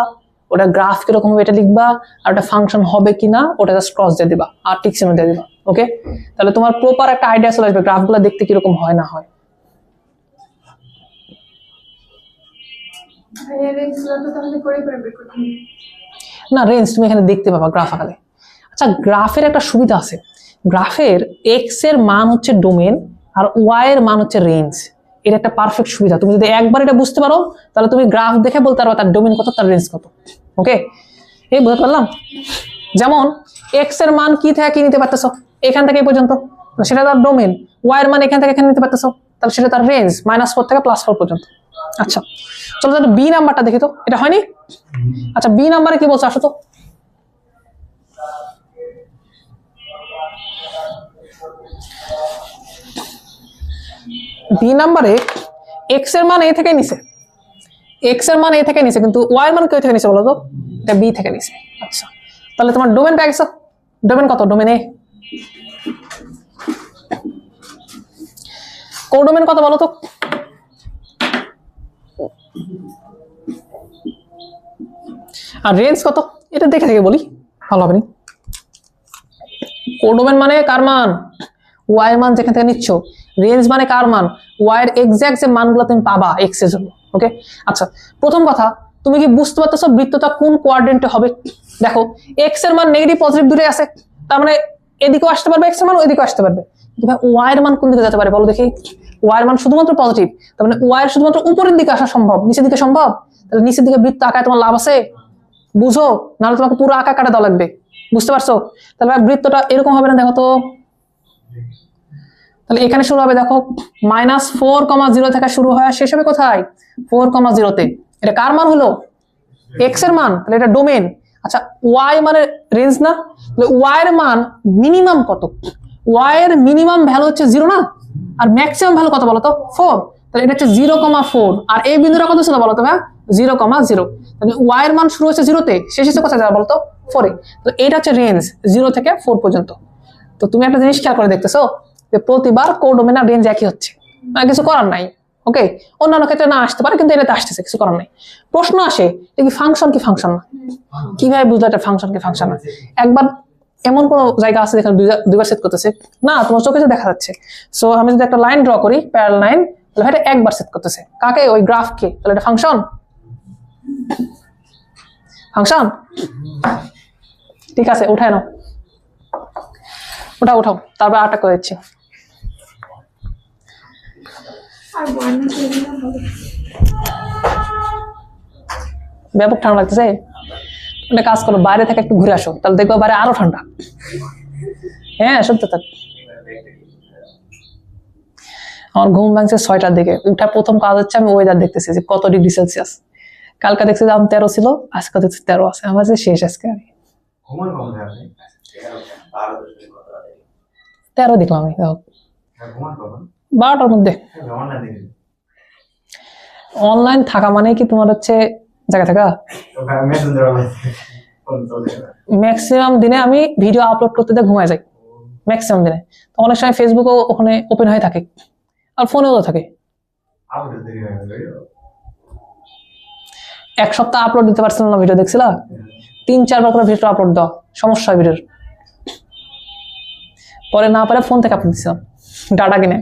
ওটা গ্রাফ কিরকম হবে এটা লিখবা, আর ওটা ফাংশন হবে কিনা ওটা জাস্ট ক্রস দিয়ে দিবা আর টিক চিহ্ন দিয়ে দিবা। ওকে, তাহলে তোমার প্রপার একটা আইডিয়া চলে আসবে গ্রাফগুলো দেখতে কিরকম হয় না হয়। না, রেঞ্জ তুমি এখানে দেখতে পাবা গ্রাফ আকারে। আচ্ছা, গ্রাফের একটা সুবিধা আছে, গ্রাফের এক্স এর মান হচ্ছে ডোমেন আর ওয়াই এর মান হচ্ছে রেঞ্জ। এটা একটা পারফেক্ট সুবিধা। তুমি যদি একবার এটা বুঝতে পারো তাহলে তুমি গ্রাফ দেখে বলতে পারো তার ডোমেন কত, তার রেঞ্জ কত। ওকে, এই বুঝতে পারলাম। যেমন এক্স এর মান কি থেকে কি নিতে পারতেছো, এখান থেকে এই পর্যন্ত, সেটা তার ডোমেন। ওয়াই এর মান এখান থেকে এখানে নিতে পারতেছো, তাহলে সেটা তার রেঞ্জ -4 থেকে +4 পর্যন্ত। আচ্ছা চলো তাহলে বি নাম্বারটা দেখি তো, এটা হয়নি? আচ্ছা বি নাম্বারে কি বলছো, আসো তো। বি নাম্বারে এক্স এর মান এ থেকে নিছে, এক্স এর মান এ থেকে নিছে, কিন্তু ওয়াই এর মান কে থেকে নিছে বলো তো? এটা বি থেকে নিছে। আচ্ছা তাহলে তোমার ডোমেন পেয়ে গেছো, ডোমেন কত? ডোমেন এ। কোডোমেন কত বলো তো? আর রেঞ্জ কত? এটা দেখে থেকে বলি, ভালো হবে না। কোডোমেন মানে কার মান? ওয়াই এর মান যেখান থেকে নিচ্ছ। রেঞ্জ মানে কার মান? ওয়াই এর এক্সাক্ট যে মানগুলো তুমি পাবা এক্স এর জন্য। ওকে, আচ্ছা প্রথম কথা, তুমি কি বুঝতে পারতেছো বৃত্তটা কোন কোয়াড্রেন্টে হবে? দেখো এক্স এর মান নেগেটিভ পজিটিভ দুটোই আছে, তার মানে এদিকেও আসতে পারবে এক্স এর মান, ওইদিকেও আসতে পারবে। কিন্তু ভাই ওয়াই এর মান কোন দিকে যেতে পারে বলো দেখি? ওয়াই এর মান শুধুমাত্র পজিটিভ, তার মানে ওয়াই এর শুধুমাত্র উপরের দিকে আসা সম্ভব, নিচের দিকে সম্ভব? তাহলে নিচের দিকে বৃত্ত আঁকায় তোমার লাভ আছে? বুঝো, নাহলে তোমাকে পুরো আঁকা কাটা দেওয়া লাগবে। বুঝতে পারছো? তাহলে ভাই বৃত্তটা এরকম হবে না, দেখো তো। তাহলে এখানে শুরু হবে দেখো -4,0 থেকে শুরু হয়, শেষ হবে কোথায়? 4,0 তে। এটা কার মান হলো? এক্স এর মান, তাহলে এটা ডোমেন। আচ্ছা ওয়াই মানে রেঞ্জ না? তাহলে ওয়াই এর মান মিনিমাম কত? ওয়াই এর মিনিমাম ভ্যালু হচ্ছে 0 না? আর ম্যাক্সিমাম ভ্যালু কত বলো তো? 4। তাহলে এটা হচ্ছে 0,4। আর এই বিন্দুটা কত ছিল বলো তো ভাই? 0,0। তাহলে ওয়াই এর মান শুরু হচ্ছে 0 তে, শেষ হচ্ছে কোথায় যাবে বলো তো? 4 এ। তো এটা হচ্ছে রেঞ্জ 0 থেকে 4 পর্যন্ত। তো তুমি একটা জিনিস খেয়াল করে দেখতেছো যে প্রতিবার কোডোমেন আর রেঞ্জ একই হচ্ছে, মানে কিছু করার নাই। ওকে, অন্যান্য ক্ষেত্রে না আসতে পারে, কিন্তু এটাতে আসতেছে, কিছু করার নাই। প্রশ্ন আসে এটা কি ফাংশন কি ফাংশন না? কিভাবে বুঝলো এটা ফাংশন কি ফাংশন না? একবার এমন কোন জায়গা আছে যেখানে দুইবার সেট করতেছে না, তোমার চোখে তো দেখা যাচ্ছে। সো আমি যদি একটা লাইন ড্র করি, প্যারাল লাইন, তাহলে এটা একবার সেট করতেছে। কাকে? ওই গ্রাফকে। তাহলে এটা ফাংশন, ফাংশন। ঠিক আছে, উঠায় নাও, উঠাও, তারপর আরেকটা করে দিচ্ছি। ব্যাপক ঠান্ডা লাগতেছে। একটা কাজ করো, বাইরে থেকে একটু ঘুরে আসো, তাহলে দেখবো বাইরে আরো ঠান্ডা। হ্যাঁ সত্যি তাই। আমার ঘুম ভাঙছে 6টার দিকে, উঠা প্রথম কাজ হচ্ছে আমি ওয়েদার দেখতেছি যে কত ডিগ্রি সেলসিয়াস। কালকে দেখছি দাম 13 ছিল, আজকে দেখছি 13 আছে। আমার যে শেষ আজকে। 13 দেখলাম আমি, 12টার মধ্যে। অনলাইন থাকা মানে কি তোমার হচ্ছে জায়গা থাকা? ম্যাক্সিমাম দিনে আমি ভিডিও আপলোড করতে ঘুমায় যাই, ম্যাক্সিমাম দিনে। তো অনেক সময় ফেসবুকও ওখানে ওপেন হয়ে থাকে, আর ফোনেও তো থাকে। এক সপ্তাহ আপলোড দিতে পারছিলাম না ভিডিও, দেখছিলা? 3-4 বার করে ভিডিও আপলোড দাও, সমস্যা হয় ভিডিওর। পরে না পারে ফোন থেকে আপলোড দিছিলাম ডাটা কিনে।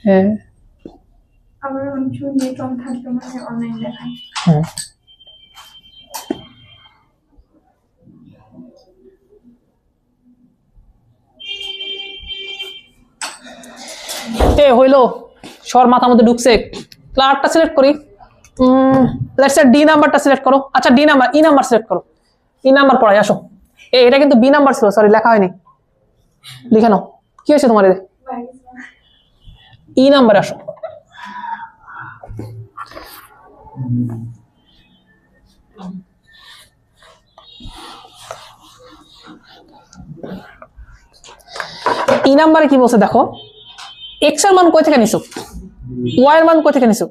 হ্যাঁ আবার অনেক সময় নেট অন থাকলে মানে অনলাইন দেখায়। এ হইলো, সর মাথার মধ্যে ঢুকছে। আরটা সিলেক্ট করি, লেটস সে ডি নাম্বারটা সিলেক্ট করো। আচ্ছা D number, E number select করো। ই নাম্বার পড়াই আসো। এটা কিন্তু বি নাম্বার ছিল, সরি লেখা হয়নি, লিখে নাও। কি হয়েছে তোমার? ই নাম্বার আসো। ই নাম্বারে কি বলছে দেখো, এক্স এর মান কই থেকে নিছো, ওয়াই এর মান কই থেকে নিছো?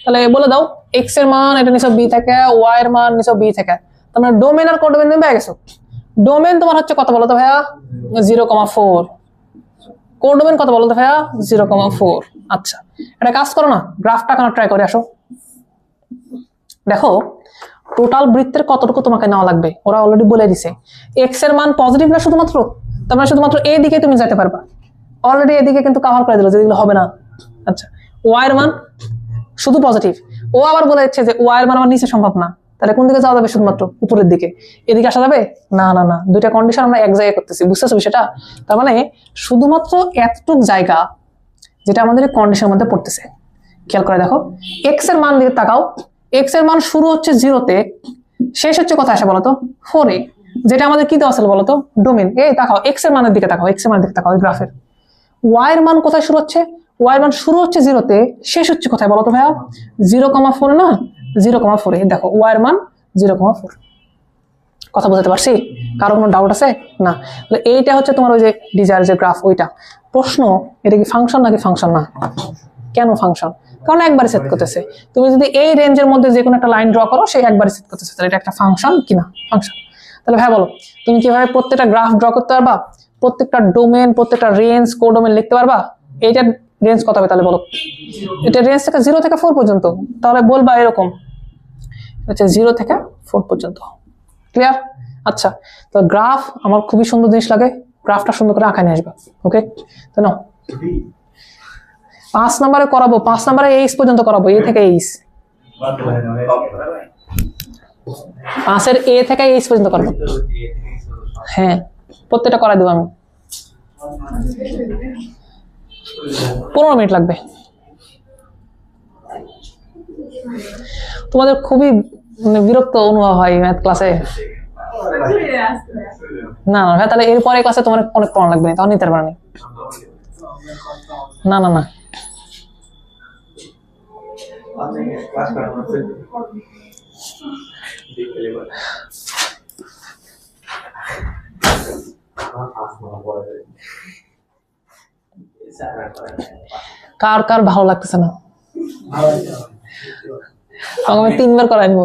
তাহলে বলে দাও, এক্স এর মান এটা নিছো বি থেকে, ওয়াই এর মান নিছো বি থেকে। তার মানে ডোমেন আর কোডোমেন পেয়ে গেছো। ডোমেন তোমার হচ্ছে কত বলো তো ভাইয়া 0,4। কোডোমেন কত বলো তো ভাইয়া 0,4। আচ্ছা এটা কাজ করো না, গ্রাফটা কেন ট্রাই করে আসো। দেখো টোটাল বৃত্তের কতটুকু তোমাকে নেওয়া লাগবে ওরা অলরেডি বলে দিছে। এক্স এর মান পজিটিভ না শুধুমাত্র, তার মানে শুধুমাত্র এই দিকে তুমি যেতে পারবা। অলরেডি এদিকে কিন্তু কভার করে দিল, যেগুলো হবে না। আচ্ছা ওয়াই এর মান শুধু পজিটিভ, ও আবার বলে দিচ্ছে যে ওয়াই এর মান আমার নিচে সম্ভব না, তাহলে কোন দিকে যাওয়া যাবে? শুধুমাত্র উপরের দিকে। এদিকে আসা যাবে না? না না, দুইটা কন্ডিশন আমরা এক জায়গায় করতেছি, বুঝতেছো বিষয়টা? তার মানে শুধুমাত্র এতটুক জায়গা যেটা আমাদের কন্ডিশনের মধ্যে পড়তেছে। খেয়াল করে দেখো, এক্স এর মান দিকে তাকাও। এক্স এর মান শুরু হচ্ছে 0-তে, শেষ হচ্ছে কোথায় আসে বলতো 4-এ, যেটা আমাদের কি দেওয়া ছিল বলতো ডোমেন। এই তাকাও এক্স এর মানের দিকে তাকাও, এক্স এর মানের দিকে তাকাও এই গ্রাফের। ওয়াই এর মান কোথায় শুরু হচ্ছে? ওয়াই এর মান শুরু হচ্ছে 0-তে, শেষ হচ্ছে কোথায় বলতো ভাইয়া 0,4 না? 0,4-এ দেখো ওয়াই এর মান 0,4। কথা বুঝতে পারছি? কারো কোনো ডাউট আছে না? এইটা হচ্ছে তোমার ওই যে ডিজায়ার যে গ্রাফ, ওইটা। প্রশ্ন এটা কি ফাংশন নাকি ফাংশন না? কেন ফাংশন? কারণ একবারই সেট করতেছে। তুমি যদি এই রেঞ্জের মধ্যে যে কোনো একটা লাইন ড্র করো, সেই একবারই সেট করতেছে, তাহলে এটা একটা ফাংশন কিনা? ফাংশন। তাহলে ভাই বলো তুমি কিভাবে প্রত্যেকটা গ্রাফ ড্র করতে পারবা, প্রত্যেকটা ডোমেন, প্রত্যেকটা রেঞ্জ, কোডোমেন লিখতে পারবা? এইটার রেঞ্জ কত হবে তাহলে বলো? এটা রেঞ্জ থেকে 0 থেকে 4 পর্যন্ত। তাহলে বলবা এরকম হচ্ছে 0 থেকে 4 পর্যন্ত। ক্লিয়ার? আচ্ছা তো গ্রাফ আমার খুবই সুন্দর জিনিস লাগে, গ্রাফটা সুন্দর করে আঁকা নিয়ে আসবে। ওকে তো নাও 5 নম্বরে করাবো, 5 নম্বরে এইচ পর্যন্ত করাবো, এ থেকে এইচ। 5-এর এ থেকে এইচ পর্যন্ত করাবো। হ্যাঁ প্রত্যেকটা করাই দেবো আমি। 15 মিনিট লাগবে। তোমাদের খুবই বিরক্ত অনুভব হয় ম্যাথ ক্লাসে? না না ভাই, তাহলে এরপরে ক্লাসে তোমার অনেক পড়া লাগবে, তখন নিতে পারবে না। না না না, কার কার ভালো লাগতেছে না? আমি 3বার করাই নিব।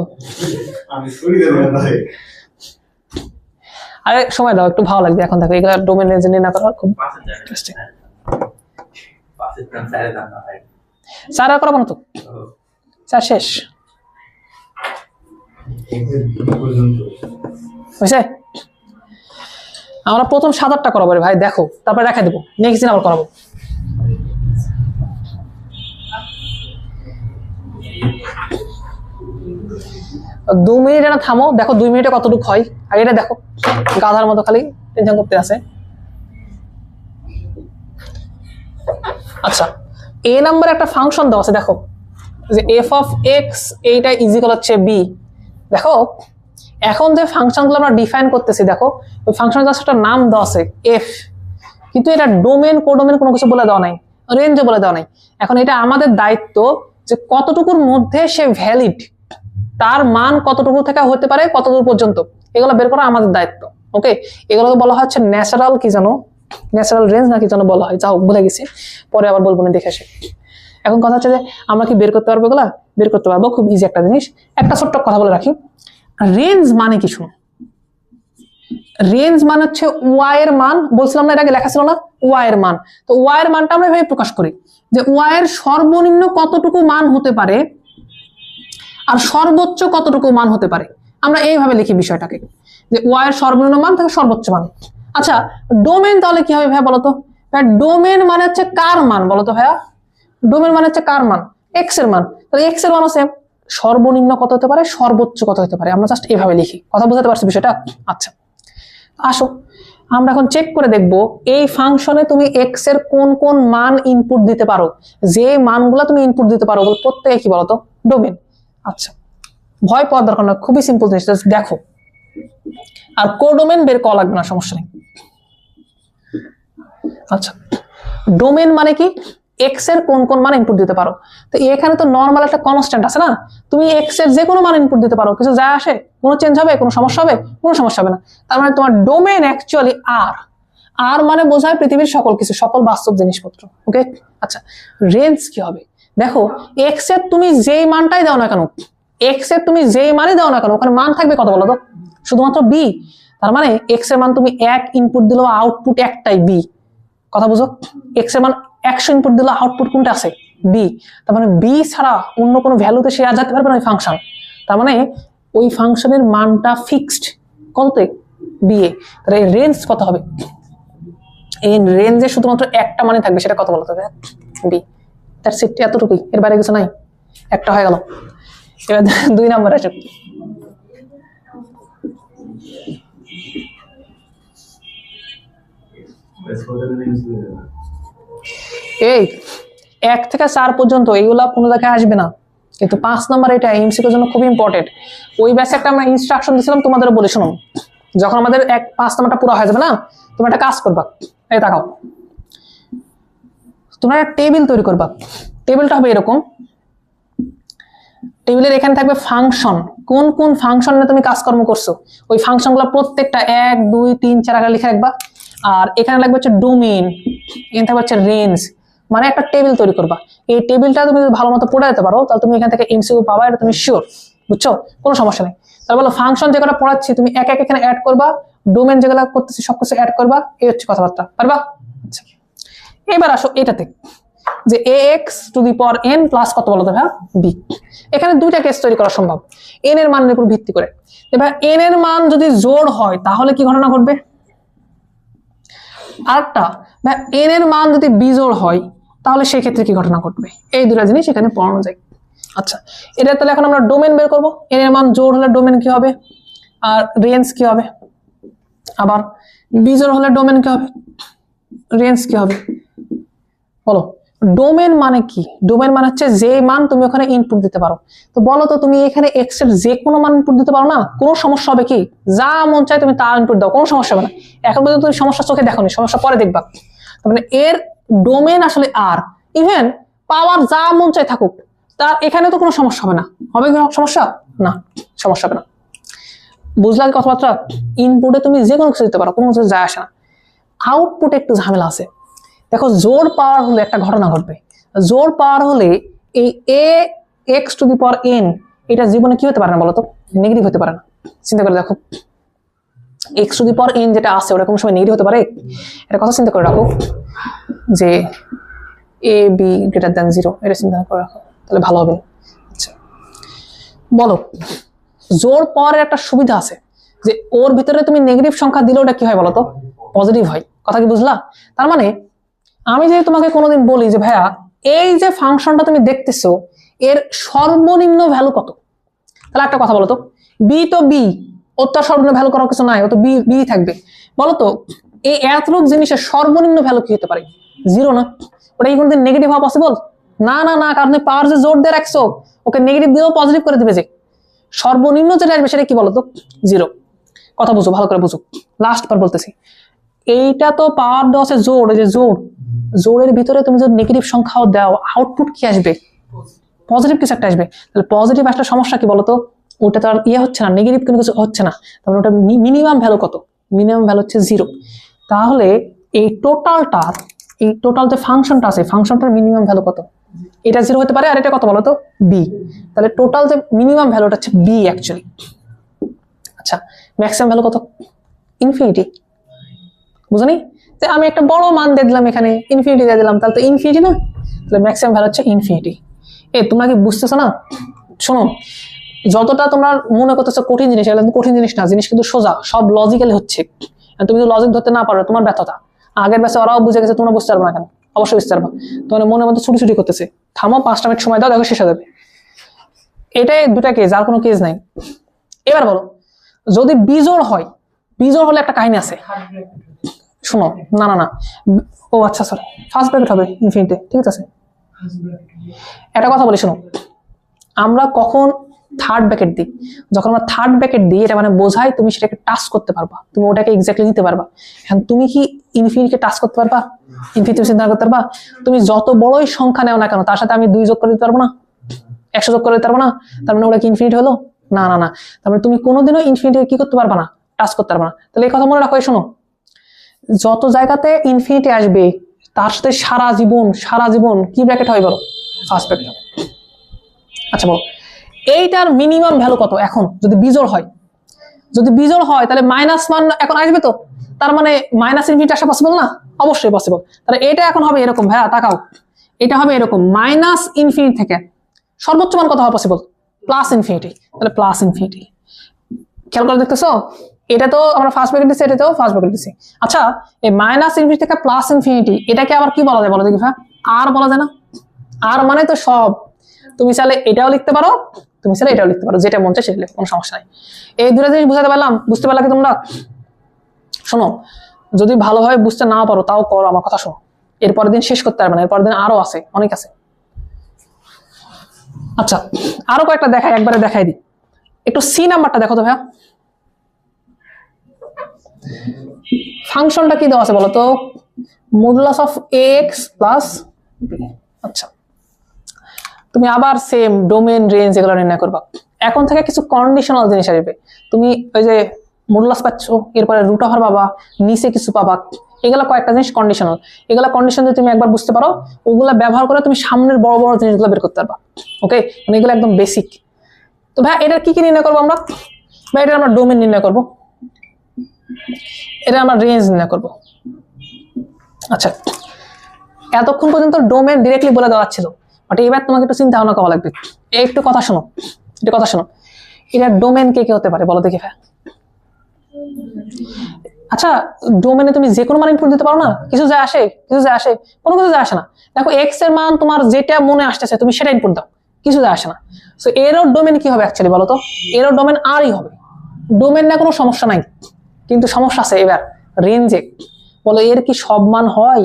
আরে সময় দাও, একটু ভালো লাগবে। এখন দেখো এগুলো ডোমেন রেঞ্জ নিয়ে না করা খুব ইন্টারেস্টিং। স্যার আর করাবো না তো, স্যার শেষ বুঝছে? আমরা প্রথম 7-8টা করাবো রে ভাই, দেখো তারপর রেখে দেবো, নেক্সট দিন আবার করাবো। দু মিনিট না থামো, দেখো 2 মিনিটে কতটুকু হয় আগে এটা দেখো। গাধার মতো খালি টেনশন করতে আছে। আচ্ছা এ নাম্বার একটা ফাংশন দেওয়া আছে, দেখো যে এফ অফ এক্স এইটা ইজিক্যাল হচ্ছে বি। দেখো এখন যে ফাংশনগুলো আমরা ডিফাইন করতেছি, দেখো ওই ফাংশনের জাস্ট একটা নাম দেওয়া আছে এফ, কিন্তু এটা ডোমেন কোডোমেন কোনো কিছু বলে দেওয়া নাই, রেঞ্জও বলে দেওয়া নাই। এখন এটা আমাদের দায়িত্ব যে কতটুকুর মধ্যে সে ভ্যালিড, তার মান কতটুকু থেকে হতে পারে, কতদূর পর্যন্ত, এগুলো বের করা আমাদের দায়িত্ব। ওকে এগুলো বলা হচ্ছে ন্যাচারাল কি জানো, ন্যাচারাল রেঞ্জ নাকি যেন বলা হয়, যাও ভুলে গেছি, পরে আবার বলবো না, দেখে আসে। এখন কথা হচ্ছে যে আমরা কি বের করতে পারবো? এগুলা বের করতে পারবো, খুব ইজি একটা জিনিস। একটা ছোট্ট কথা বলে রাখি, রেঞ্জ মানে কি? শুনো, রেঞ্জ মানে হচ্ছে ওয়াই এর মান, বলছিলাম না, এটাকে লেখা ছিল না ওয়াই এর মান। তো ওয়াই এর মানটা আমরা এভাবে প্রকাশ করি যে ওয়াই এর সর্বনিম্ন কতটুকু মান হতে পারে আর সর্বোচ্চ কতটুকু মান হতে পারে, আমরা এইভাবে লিখি বিষয়টাকে, যে ওয়াই এর সর্বনিম্ন মান থেকে সর্বোচ্চ মান। আচ্ছা ডোমেন তাহলে কি হবে ভাইয়া বলতো? ভাইয়া ডোমেন মানে হচ্ছে কার মান বলতো ভাইয়া? ডোমেন মানে হচ্ছে কার মান? এক্স এর মান। তাহলে এক্স এর মান আছে সর্বনিম্ন কত হতে পারে, সর্বোচ্চ কত হতে পারে, আমরা জাস্ট এইভাবে লিখি। কথা বুঝতে পারছি বিষয়টা? আচ্ছা আসো আমরা এখন চেক করে দেখব এই ফাংশনে তুমি এক্স এর কোন কোন মান ইনপুট দিতে পারো, যে মানগুলো তুমি ইনপুট দিতে পারো প্রত্যেকে কি বলতো ডোমেন। আচ্ছা ভয় পাওয়ার দরকার না, খুবই সিম্পল জিনিস, দেখো। আর কোডোমেন বের করা লাগবে না, সমস্যা নেই। আচ্ছা ডোমেন মানে কি? এক্স এর কোন কোন মান ইনপুট দিতে পারো। তো এখানে তো নর্মাল একটা কনস্ট্যান্ট আছে না, তুমি এক্স এর যে কোনো মান ইনপুট দিতে পারো, কিছু যায় আসে? কোনো চেঞ্জ হবে? কোনো সমস্যা হবে? কোনো সমস্যা হবে না। তার মানে তোমার ডোমেন অ্যাকচুয়ালি আর, আর মানে বোঝায় পৃথিবীর সকল কিছু, সকল বাস্তব জিনিসপত্র। ওকে আচ্ছা রেঞ্জ কি হবে? দেখো এক্স এর তুমি যেই মানটাই দাও না কেন, এক্স এর তুমি যেই মানই দাও না কেন, ওখানে মান থাকবে কত বলো তো? শুধুমাত্র বি। তার মানে এক্স এর মান তুমি 1 ইনপুট দিলেও আউটপুট একটাই বি। কথা বুঝো, এক্স এর মান 100 ইনপুট দিলেও আউটপুট কোনটা আছে? বি। তার মানে বি ছাড়া অন্য কোনো ভ্যালুতে সে আর যেতে পারবে না ওই ফাংশন। তার মানে ওই ফাংশনের মানটা ফিক্সড কততে? B A. তাহলে এই রেঞ্জ কত হবে? এই রেঞ্জে শুধুমাত্র একটা মানে থাকবে, সেটা কত বলতে হবে? বি। তার সেট এতটুকুই, এর বাইরে কিছু নাই। একটা হয়ে গেল। এবার 2 নাম্বার আছে। এই 1 থেকে 4 পর্যন্ত এইগুলা কোনো জায়গায় আসবে না, কিন্তু 5 নাম্বার এটা এমসিকিউর জন্য খুব ইম্পর্টেন্ট। ওই ব্যাচে একটা আমরা ইনস্ট্রাকশন দিয়েছিলাম তোমাদের, বলে শোনো, যখন আমাদের 5 নাম্বারটা পুরো হয়ে যাবে না, তোমরা একটা কাজ করবা, এই তাকাও, তোমরা একটা টেবিল তৈরি করবা। টেবিলটা হবে এরকম, টেবিলের এখানে থাকবে ফাংশন, কোন কোন ফাংশনে তুমি কাজকর্ম করছো, ওই ফাংশনগুলো প্রত্যেকটা 1 2 3 4 আগে লিখে রাখবা। আর এখানে লাগবে হচ্ছে ডোমেইন, এখানে থাকবে হচ্ছে রেঞ্জ, মানে একটা টেবিল তৈরি করবা। এই টেবিলটা তুমি যদি ভালো মতো পড়ে যেতে পারো, তাহলে তুমি এখান থেকে এমসিকিউ পাবা, এটা তুমি শিওর, বুঝছো? কোনো সমস্যা নেই। তাহলে বলো ফাংশন যে কটা পড়াচ্ছি তুমি এক এক এখানে অ্যাড করবা, ডোমেইন যেগুলো করতেছি সবকিছু অ্যাড করবা, এই হচ্ছে কথাবার্তা, পারবা? আচ্ছা, এবার আসো এটাতে, যে ax two the power n plus কত বলো তো ভাই? b। এখানে দুইটা কেস তৈরি করা সম্ভব n এর মানের উপর ভিত্তি করে। এবার n এর মান যদি জোড় হয় তাহলে কি ঘটনা ঘটবে? আরেকটা, n এর মান যদি বিজোড় হয় তাহলে সেই ক্ষেত্রে কি ঘটনা ঘটবে? এই দুটো জিনিস এখানে পড়ানো যায়। আচ্ছা, এটা তাহলে এখন আমরা ডোমেন বের করব। n এর মান জোড় হলে ডোমেন কি হবে, আর রেঞ্জ কি হবে? আবার বিজোড় হলে ডোমেন কি হবে, রেঞ্জ কি হবে? বলো, ডোমেন মানে কি? ডোমেন মানে হচ্ছে যে মান তুমি ওখানে ইনপুট দিতে পারো। তো বলো তো, তুমি এখানে এক্স এর যে কোনো মান ইনপুট দিতে পারো না, কোনো সমস্যা হবে কি? যা মন চায় তুমি তা ইনপুট দাও, কোনো সমস্যা হবে না। এখন পর্যন্ত তুমি সমস্যা চোখে দেখোনি, সমস্যা পরে দেখবা। তার মানে এর ডোমেন আসলে আর, ইভেন পাওয়ার যা মন চায় থাকুক, তার এখানে তো কোনো সমস্যা হবে না। হবে কি সমস্যা? না, সমস্যা হবে না। বুঝলা কি কথাবার্তা? ইনপুটে তুমি যে কোনো কিছু দিতে পারো, কোনো কিছু যায় আসে না। আউটপুটে একটু ঝামেলা আছে। দেখো, জোর পাওয়ার হলে একটা ঘটনা ঘটবে। জোর পাওয়ার হলে এই a x to the power n, এটা জীবনে কি হতে পারে না বলতো? নেগেটিভ হতে পারে না। চিন্তা করে দেখো, x to the power N যেটা আছে ওটা কোনো সময় নেগেটিভ হতে পারে? এটা কথা চিন্তা করে রাখো, যে এ বি গ্রেটার দ্যান 0, এটা চিন্তা করে রাখো, তাহলে ভালো হবে। আচ্ছা, বলো, জোর পাওয়ারের একটা সুবিধা আছে, যে ওর ভিতরে তুমি নেগেটিভ সংখ্যা দিলে ওটা কি হয় বলতো? পজিটিভ হয়। কথা কি বুঝলা? তার মানে আমি যদি তোমাকে কোনোদিন বলি যে ভাইয়া এই যে ফাংশনটা তুমি দেখতেছো এর সর্বনিম্ন ভ্যালু কত, তাহলে একটা কথা বলো তো, বি তো বি, ওর তো সর্বনিম্ন ভ্যালু করার কিছু নাই, ও তো বি বি থাকবে। বলো তো, এই এতটুক জিনিসের সর্বনিম্ন ভ্যালু কি হতে পারে? 0 না? ওটা কি কোনোদিন নেগেটিভ হওয়া পসিবল? না না না, কারণ তুমি পাওয়ার যে জোর দিয়ে রাখছো, ওকে নেগেটিভ দিয়েও পজিটিভ করে দিবে। যে সর্বনিম্ন যেটা আসবে সেটা কি বলতো? 0। কথা বুঝো, ভালো করে বুঝো, লাস্ট বার বলতেছি। এইটা তো পাওয়ার দেওয়া আছে জোর, এই যে জোর, জোরের ভিতরে তুমি যদি নেগেটিভ সংখ্যাও দাও, আউটপুট কি আসবে? পজিটিভ কিছু একটা আসবে। তাহলে পজিটিভ একটা সমস্যা কি বলতো? ওটা তো আর ইয়ে হচ্ছে না, নেগেটিভ কোনো কিছু হচ্ছে না। তাহলে ওটা মিনিমাম ভ্যালু কত? মিনিমাম ভ্যালু হচ্ছে 0। তাহলে এই টোটাল যে ফাংশনটা আছে, ফাংশনটার মিনিমাম ভ্যালু কত? এটা 0 হতে পারে, আর এটা কত বলতো? বি। তাহলে টোটাল যে মিনিমাম ভ্যালুটা হচ্ছে বি অ্যাকচুয়ালি। আচ্ছা, ম্যাক্সিমাম ভ্যালু কত? ইনফিনিটি। বুঝনি? যে আমি একটা বড় মান দিয়ে দিলাম, এখানে ইনফিনিটি দিয়ে দিলাম, তাহলে তো ইনফিনিটি না? তাহলে ম্যাক্সিমাম ভ্যালু হচ্ছে ইনফিনিটি। তোমরা কি বুঝতেছো না? শোনো, যতটা তোমরা মনে করতেছো কঠিন জিনিস, এগুলো কিন্তু কঠিন জিনিস না, জিনিস কিন্তু সোজা, সব লজিক্যালি হচ্ছে। তুমি যদি লজিক ধরতে না পারো, তোমার ব্যর্থতা। আগের ব্যাচে ওরাও বুঝে গেছে, তোমরা বুঝতে পারবে না কেন? অবশ্যই বুঝতে পারবা। তোমার মনের মধ্যে ছুটি ছুটি করতেছে, থামো, 5টা মিনিট সময় দাও, দেখো শেষ হয়ে যাবে। এটাই দুটা কেস, আর কোনো কেস নাই। এবার বলো, যদি বিজোড় হয়, বিজোড় হলে একটা কাহিনী আছে, শোনো। না না না, ও আচ্ছা সরি, ফার্স্ট ব্র্যাকেট হবে ইনফিনিটি, ঠিক আছে। একটা কথা বলি শোনো, আমরা কখন থার্ড ব্র্যাকেট দিই? যখন আমরা থার্ড ব্র্যাকেট দিই, এটা মানে বোঝাই তুমি সেটাকে টাচ করতে পারবা, তুমি ওটাকে এক্স্যাক্টলি দিতে পারবা। এখন তুমি কি ইনফিনিটিকে টাচ করতে পারবা? ইনফিনিটি চিন্তা করতে পারবা? তুমি যত বড়ই সংখ্যা নেও না কেন, তার সাথে আমি 2 যোগ করে দিতে পারবো না? 100 যোগ করে দিতে পারবো না? তার মানে ওটা কি ইনফিনিটি হলো? না না না, তার মানে তুমি কোনোদিনও ইনফিনিটিকে কি করতে পারবা না? টাচ করতে পারবা না। তাহলে এই কথা মনে রাখো, শোনো, যত জায়গাতে ইনফিনিটি আসবে তার সাথে সারা জীবন কি ব্র্যাকেট হয় বলো? ফার্স্ট ব্র্যাকেট হবে। আচ্ছা বলো, এইটার মিনিমাম ভ্যালু কত এখন যদি বিজোড় হয়? যদি বিজোড় হয় তাহলে মাইনাস মান এখন আসবে তো, তার মানে মাইনাস ইনফিনিটি আসা পসিবল না? অবশ্যই পসিবল। তাহলে এটা এখন হবে এরকম, ভাইয়া তাকাও, এটা হবে এরকম মাইনাস ইনফিনিটি থেকে সর্বোচ্চ মান কত হওয়া পসিবল? Plus infinity. তাহলে প্লাস ইনফিনিটি, খেয়াল করে দেখতেছো? এটা তো আমরা ফার্স্ট ব্র্যাকেট দিচ্ছি, এটাতেও ফার্স্ট ব্র্যাকেট দিচ্ছি। আচ্ছা, এই মাইনাস ইনফিনিটি থেকে প্লাস ইনফিনিটি এটাকে আবার কি বলা যায় বলো দেখি ভাই? আর বলা যায় না? আর মানে তো সব, তুমি চাইলে এটাও লিখতে পারো, তুমি চাইলে এটাও লিখতে পারো, যেটা মন চায় সেটা লিখো, কোনো সমস্যা নাই। এই দুটো জিনিস বুঝাতে পারলাম? বুঝতে পারলা কি তোমরা? শোনো, যদি ভালোভাবে বুঝতে না পারো তাও করো, আমার কথা শোনো, এরপরের দিন শেষ করতে পারবে না, এরপরের দিন আরো আছে, অনেক আছে। আচ্ছা, আরো কয়েকটা দেখাই, একবারে দেখাই দিই। একটু সি নাম্বারটা দেখো তো ভাইয়া, ফাংশনটা কি দেওয়া আছে বলো তো? Modulus of x plus b. আচ্ছা, তুমি আবার সেম ডোমেন রেঞ্জ এগুলো নির্ণয় করবা। এখন থেকে কিছু কন্ডিশনাল জিনিস আসবে। তুমি ওই যে মডুলাস পাচ্ছ, এরপরে রুট ওভার পাবা, নিচে কিছু পাবা, এগুলা কয়েকটা জিনিস কন্ডিশনাল। এগুলা কন্ডিশন যদি তুমি একবার বুঝতে পারো, ওগুলা ব্যবহার করে তুমি সামনের বড় বড় জিনিসগুলো বের করতে পারবা। ওকে, মানে এগুলো একদম বেসিক। তো ভাই এটা কি কি নির্ণয় করবো আমরা? ভাই এটা আমরা ডোমেন নির্ণয় করবো, এটা আমরা রেঞ্জ নির্ণয় করবো। আচ্ছা, এতক্ষণ পর্যন্ত ডোমেন ডিরেক্টলি বলে দেওয়া ছিল, বাট এবার তোমাকে একটু চিন্তা ভাবনা করা লাগবে। একটু কথা শোনো, একটু কথা শোনো, এটা ডোমেন কে কে হতে পারে বলো দেখি ভাই? আচ্ছা, ডোমেনে তুমি যে কোনো মান ইনপুট দিতে পারো না? কিছু যায় আসে? কিছু যায় আসে? কোনো কিছু যায় আসে না। দেখো এক্স এর মান তোমার যেটা মনে আসতেছে তুমি সেটা ইনপুট দাও, কিছু যায় আসে না। সো এরও ডোমেন কি হবে অ্যাকচুয়ালি বলো তো? এরও ডোমেন আরই হবে। ডোমেন না কোনো সমস্যা নাই, কিন্তু সমস্যা আছে এবার রেঞ্জে। বলো এর কি সব মান হয়?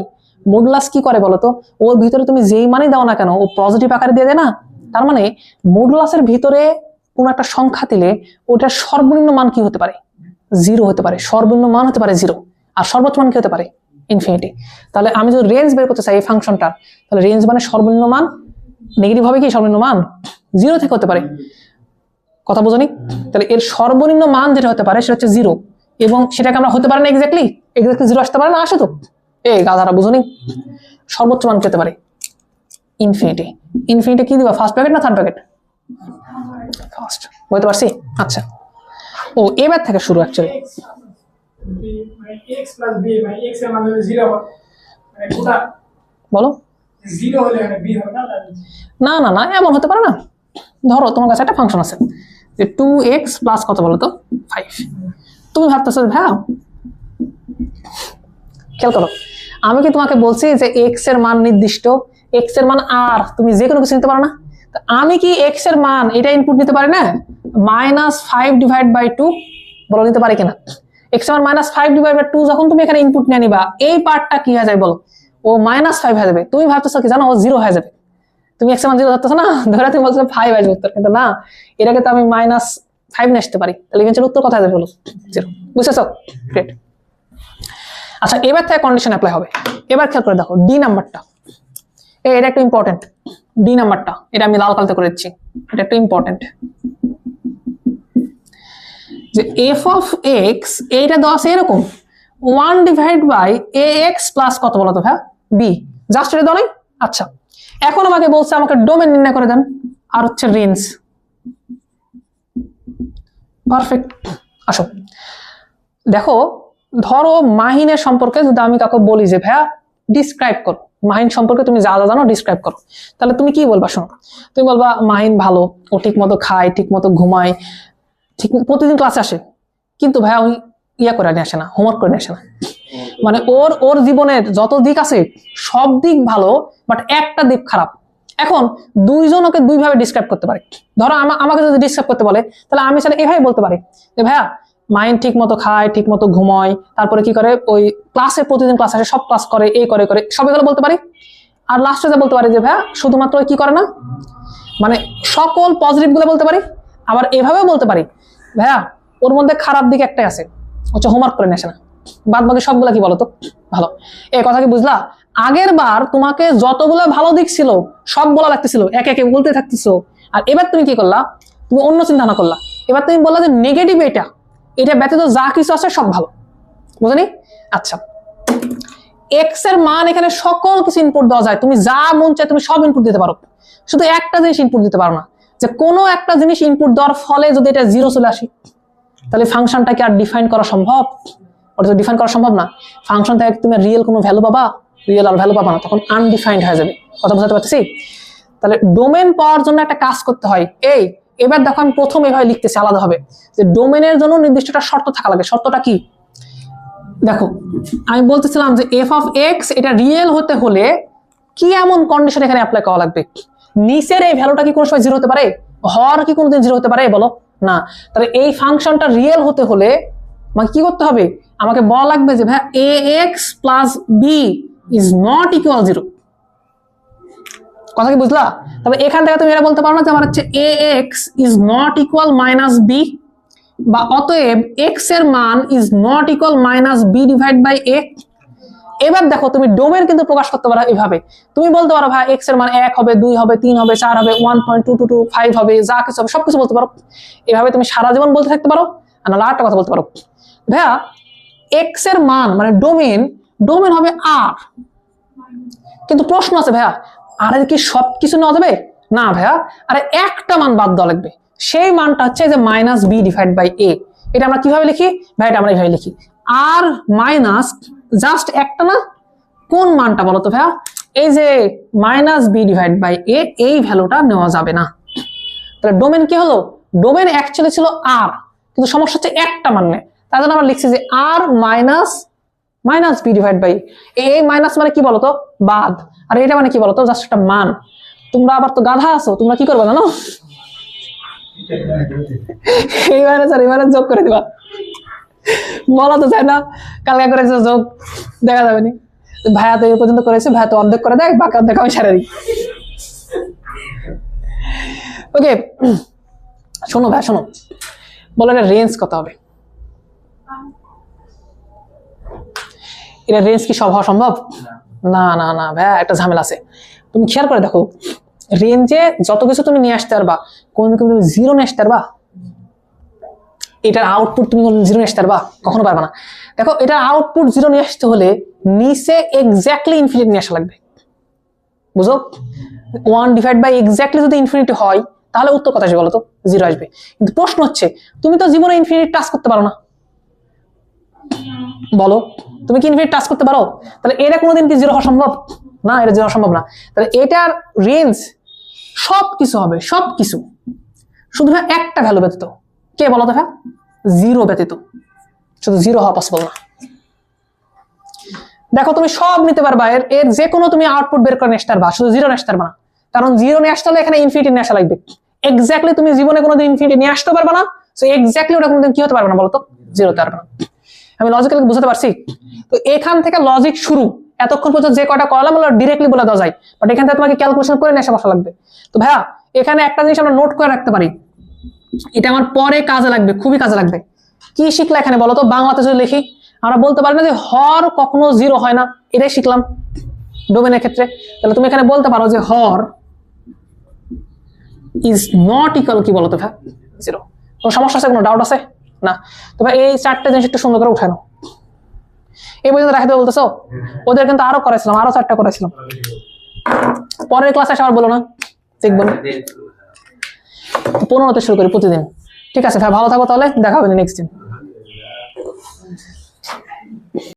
মডুলাস কি করে বলো তো? ওর ভিতরে তুমি যেই মানই দাও না কেন ও পজিটিভ আকারে দিয়ে দেয় না? তার মানে মডুলাসের ভিতরে কোনো একটা সংখ্যা দিলে ওটার সর্বনিম্ন মান কি হতে পারে? 0 হতে পারে, সর্বনিম্ন মান হতে পারে 0, আর সর্বোচ্চ মান কি হতে পারে? ইনফিনিটি। তাহলে আমি যদি রেঞ্জ বের করতে চাই এই ফাংশনটার, তাহলে রেঞ্জ মানে সর্বনিম্ন মান নেগেটিভ হবে কি? সর্বনিম্ন মান 0 থেকে হতে পারে, কথা বোঝনি? তাহলে এর সর্বনিম্ন মান যেটা হতে পারে সেটা হচ্ছে 0, এবং সেটাকে আমরা হতে পারে না এক্স্যাক্টলি 0 আসতে পারে না? আসে তো, এই গাধারা বুঝনি? সর্বোচ্চ মান পেতে পারে ইনফিনিটি। ইনফিনিটি কি দিবা? ফার্স্ট ব্র্যাকেট না থার্ড ব্র্যাকেট? ফার্স্ট, বুঝতে পারছি? আচ্ছা, ও এবার থেকে শুরু অ্যাকচুয়ালি। x plus b মানে x এর মান হলো 0 মানে কোটা বলো 0 হলে মানে b হবে না? না না না, এমন হতে পারে না। ধরো তোমার কাছে একটা ফাংশন আছে যে 2x প্লাস কত বলো তো? 5। তুমি ভাবতেছো ভাই, খেয়াল করো, আমি কি তোমাকে বলছি যে এক্স এর মান নির্দিষ্ট, এক্স এর মান আর তুমি যে কোনো কিছু নিতে পারো না? আমি কি এক্স এর মান এটা ইনপুট নিতে পারি না? -5 ডিভাইড বাই 2 বলো নিতে পারি কিনা? এক্স এর মান -5 ডিভাইড বাই 2 যখন তুমি এখানে ইনপুট নিয়ে নিবা, এই পার্টটা কি হয়ে যাবে বলো? ও -5 হয়ে যাবে। তুমি ভাবতেছো কি জানো? ও 0 হয়ে যাবে। তুমি এক্স এর মান 0 ধরতেছো না, ধরে তুমি বলছো 5 আসবে উত্তর, কিন্তু না, এটাকে তো আমি -5 নিয়ে আসতে পারি। তাহলে ইভেন্টুয়ালি উত্তর কোথায় যাবে বলো? 0। বুঝতেছো? গ্রেট। আচ্ছা, এবার থেকে কন্ডিশন অ্যাপ্লাই হবে। এবার খেয়াল করে দেখো ডি নাম্বারটা, এটা একটু ইম্পর্টেন্ট। ডি নাম্বারটা এটা আমি লাল কালিতে করে দিচ্ছি, এটা একটু ইম্পর্টেন্ট। যে এফ অফ এক্স এইটা দেওয়া আছে এরকম 1 divide by a x plus কত বলো তো ভাই? বি। জাস্ট এটা দাও নাই? আচ্ছা, এখন আমাকে বলছে আমাকে ডোমেন নির্ণয় করে দেন, আর হচ্ছে রেঞ্জ। পারফেক্ট। আসো দেখো, ধরো মাহিনের সম্পর্কে যদি আমি কাউকে বলি যে ভাইয়া ডিসক্রাইব করো, মাহিন সম্পর্কে তুমি যা যা জানো ডিসক্রাইব করো, তাহলে তুমি কি বলবা? শোনো, তুমি বলবা মাহিন ভালো, ও ঠিক মতো খায়, ঠিক মতো ঘুমায়, ঠিক প্রতিদিন ক্লাসে আসে, কিন্তু ভাইয়া ওই ইয়া করে নিয়ে আসে না, হোমওয়ার্ক করে নিয়ে আসে না। মানে ওর জীবনের যত দিক আছে সব দিক ভালো, বাট একটা দিক খারাপ। এখন দুইজন ওকে দুইভাবে ডিসক্রাইব করতে পারে। ধরো আমাকে যদি ডিসক্রাইব করতে বলে, তাহলে আমি চাইলে এভাবে বলতে পারি যে ভাইয়া মাইন্ড ঠিক মতো খায়, ঠিক মতো ঘুমায়, তারপরে কি করে ওই ক্লাসে প্রতিদিন ক্লাস আসে, সব ক্লাস করে, এই করে করে সব এগুলো বলতে পারি। আর লাস্টে যা বলতে পারি যে ভাইয়া শুধুমাত্র কি করে না, মানে সকল পজিটিভ গুলো বলতে পারি। আবার এভাবেও বলতে পারি ভাইয়া ওর মধ্যে খারাপ দিক একটাই আছে, হচ্ছে হোমওয়ার্ক করে নিয়ে আসে না, বাদ বাকি সবগুলা কি বলতো ভালো। এই কথা কি বুঝলা? আগের বার তোমাকে যতগুলো ভালো দিক ছিল সব বলা লাগতেছিল, একে একে বলতে থাকতেছো, আর এবার তুমি কি করলা? তুমি অন্য চিন্তা ভাবনা করলা। এবার তুমি বললা যে নেগেটিভ এটা ব্যতীত যা কিছু আছে সব ভালো, বুঝলি? আচ্ছা, এক্স এর মান এখানে সকল কিছু ইনপুট দেওয়া যায়, তুমি যা মন চায় তুমি সব ইনপুট দিতে পারো, শুধু একটা জিনিস ইনপুট দিতে পারো না, যে কোনো একটা জিনিস ইনপুট দেওয়ার ফলে যদি এটা 0 চলে আসে, তাহলে ফাংশনটা কি আর ডিফাইন করা সম্ভব? ওটা তো ডিফাইন করা সম্ভব না। ফাংশন থেকে তুমি রিয়েল কোনো ভ্যালু পাবা? রিয়েল আর ভ্যালু পাবা না, তখন আনডিফাইন্ড হয়ে যাবে। কথা বুঝতে পারতেছি? তাহলে ডোমেন পাওয়ার জন্য একটা কাজ করতে হয়। এবার দেখো আমি প্রথম এভাবে লিখতেছি আলাদাভাবে, যে ডোমেনের জন্য নির্দিষ্ট একটা শর্ত থাকা লাগে। শর্তটা কি? দেখো আমি বলতেছিলাম যে এফ অফ এক্স এটা রিয়েল হতে হলে কি এমন কন্ডিশন এখানে অ্যাপ্লাই করা লাগবে? নিচের এই ভ্যালুটা কি কোনো সময় জিরো হতে পারে? হর কি কোনোদিন জিরো হতে পারে বলো? না। তাহলে এই ফাংশনটা রিয়েল হতে হলে আমাকে কি করতে হবে? আমাকে বলা লাগবে যে ভাই a x plus b is not equal zero. কথা কি বুঝলা? তবে এখান থেকে তুমি এটা বলতে পারো না যে আমার হচ্ছে a x is not equal minus b, বা অতএব এক্স এর মান is not equal minus b divide by a. এবার দেখো তুমি ডোমেন কিন্তু প্রকাশ করতে পারো এভাবে। তুমি বলতে পারো ভাই এক্স এর মান 1 হবে, 2 হবে, 3 হবে, 4 হবে, 1.2225 হবে, যা কিছু হবে সবকিছু বলতে পারো। এভাবে তুমি সারা জীবন বলতে থাকতে পারো। আর না আরেকটা কথা বলতে পারো, ভাইয়া এক্স এর মান মানে ডোমেন হবে আর, কিন্তু প্রশ্ন আছে ভাইয়া আর এর কি সবকিছু নেওয়া যাবে? না ভাইয়া, আরে একটা মান বাদ দেওয়া লাগবে। সেই মানটা হচ্ছে যে মাইনাস বি ডিভাইড বাই এ। এটা আমরা কিভাবে লিখি ভাই? এটা আমরা এইভাবে লিখি, আর মাইনাস জাস্ট একটা না, কোন মানটা বলো তো ভাইয়া? এই যে মাইনাস বি ডিভাইড বাই এ, এই ভ্যালুটা নেওয়া যাবে না। তাহলে ডোমেন কি হলো? ডোমেন অ্যাকচুয়ালি ছিল আর, কিন্তু সমস্যা হচ্ছে একটা মান নেই। তার জন্য আমরা লিখছি যে আর মাইনাস বি ডিভাইড বাই এই মাইনাস মানে কি বলতো? বাদ। আর এটা মানে কি বলতো? জাস্ট একটা মান। তোমরা আবার তো গাধা আছো, তোমরা কি করবে জানো? এই মাইনাস যোগ করে দিবা। বলা তো চাই না, কালকে করেছে যোগ, দেখা যাবে নি। ভাইয়া তো এই পর্যন্ত করেছে, ভাইয়া তো অর্ধেক করে দেয়, বাকি অর্ধেক আমি সারা দিই। ওকে শোনো ভাই, শোনো, বলো এটা রেঞ্জ কত হবে? এটা রেঞ্জ কি সব হওয়া সম্ভব? না না না ভাইয়া, একটা ঝামেলা আছে। তুমি খেয়াল করে দেখো, রেঞ্জে যত কিছু তুমি নিয়ে আসতে পারবা, কোন তুমি জিরো নিয়ে আসতে পারবা? এটার আউটপুট তুমি জিরো নিয়ে আসতে পারবা? কখনো পারবা না। দেখো এটার আউটপুট জিরো নিয়ে আসতে হলে নিচে এক্স্যাক্টলি ইনফিনিটি নিয়ে আসা লাগবে। বুঝো? 1 ডিভাইড বাই এক্স্যাক্টলি যদি ইনফিনিটি হয় তাহলে উত্তর কত আসবে বলো তো? জিরো আসবে। কিন্তু প্রশ্ন হচ্ছে তুমি তো জীবনে ইনফিনিটি টাচ করতে পারো না। বলো তুমি কি ইনফিনিটি টাচ করতে পারো? তাহলে এটা কোনোদিন কি জিরো হওয়া সম্ভব? না, এটা জিরো সম্ভব না। তাহলে এটার রেঞ্জ সবকিছু হবে, সবকিছু, শুধু একটা ভ্যালু ব্যতীত। কে বলো তো ভাই? জিরো ব্যতীত। শুধু জিরো হওয়া পসিবল না। দেখো তুমি সব নিতে পারবা, এর যে কোনো তুমি আউটপুট বের করে নিয়ে আসতে পারবা, শুধু জিরো নিয়ে আসতে পারবা না। কারণ জিরো নিয়ে আসতে হলে এখানে ইনফিনিটি নিয়ে আসা লাগবে। এক্স্যাক্টলি তুমি জীবনে কোনোদিন ইনফিনিটি নিয়ে আসতে পারবা না, সো এক্স্যাক্টলি ওটা কোনোদিন কি হতে পারবে না বলতো? জিরো হতে পারবে না। আমি লজিক্যালি বুঝতে পারছি? তো এখান থেকে লজিক শুরু, এতক্ষণ পর্যন্ত যে কয়টা করলাম ওগুলো ডিরেক্টলি বলে দেওয়া যায়, বাট এখান থেকে তোমাকে ক্যালকুলেশন করে নিয়ে আসা বসা লাগবে। তো ভাইয়া এখানে একটা জিনিস আমরা নোট করে রাখতে পারি, এটা আমার পরে কাজে লাগবে, খুবই কাজে লাগবে। কি শিখলা এখানে বলো তো? বাংলাতে যদি লিখি আমরা বলতে পারি না যে হর কখনো জিরো হয় না, এটাই শিখলাম ডোমেনের ক্ষেত্রে। তাহলে তুমি এখানে বলতে পারো যে হর ইজ নট ইকুয়াল কি বলতো ভাই? জিরো। কোনো সমস্যা আছে? কোনো ডাউট আছে? না। তো ভাই এই চারটে জিনিস একটু সুন্দর করে উঠানো। এই পর্যন্ত রাখতে বলতেছো? ওদের কিন্তু আরো করেছিলাম, আরো 4টা করেছিলাম। পরের ক্লাসে আবার বলো না, দেখবো না। 15তে শুরু করি প্রতিদিন। ঠিক আছে ভাই, ভালো থাকো, তাহলে দেখা হবে নেক্সট দিন।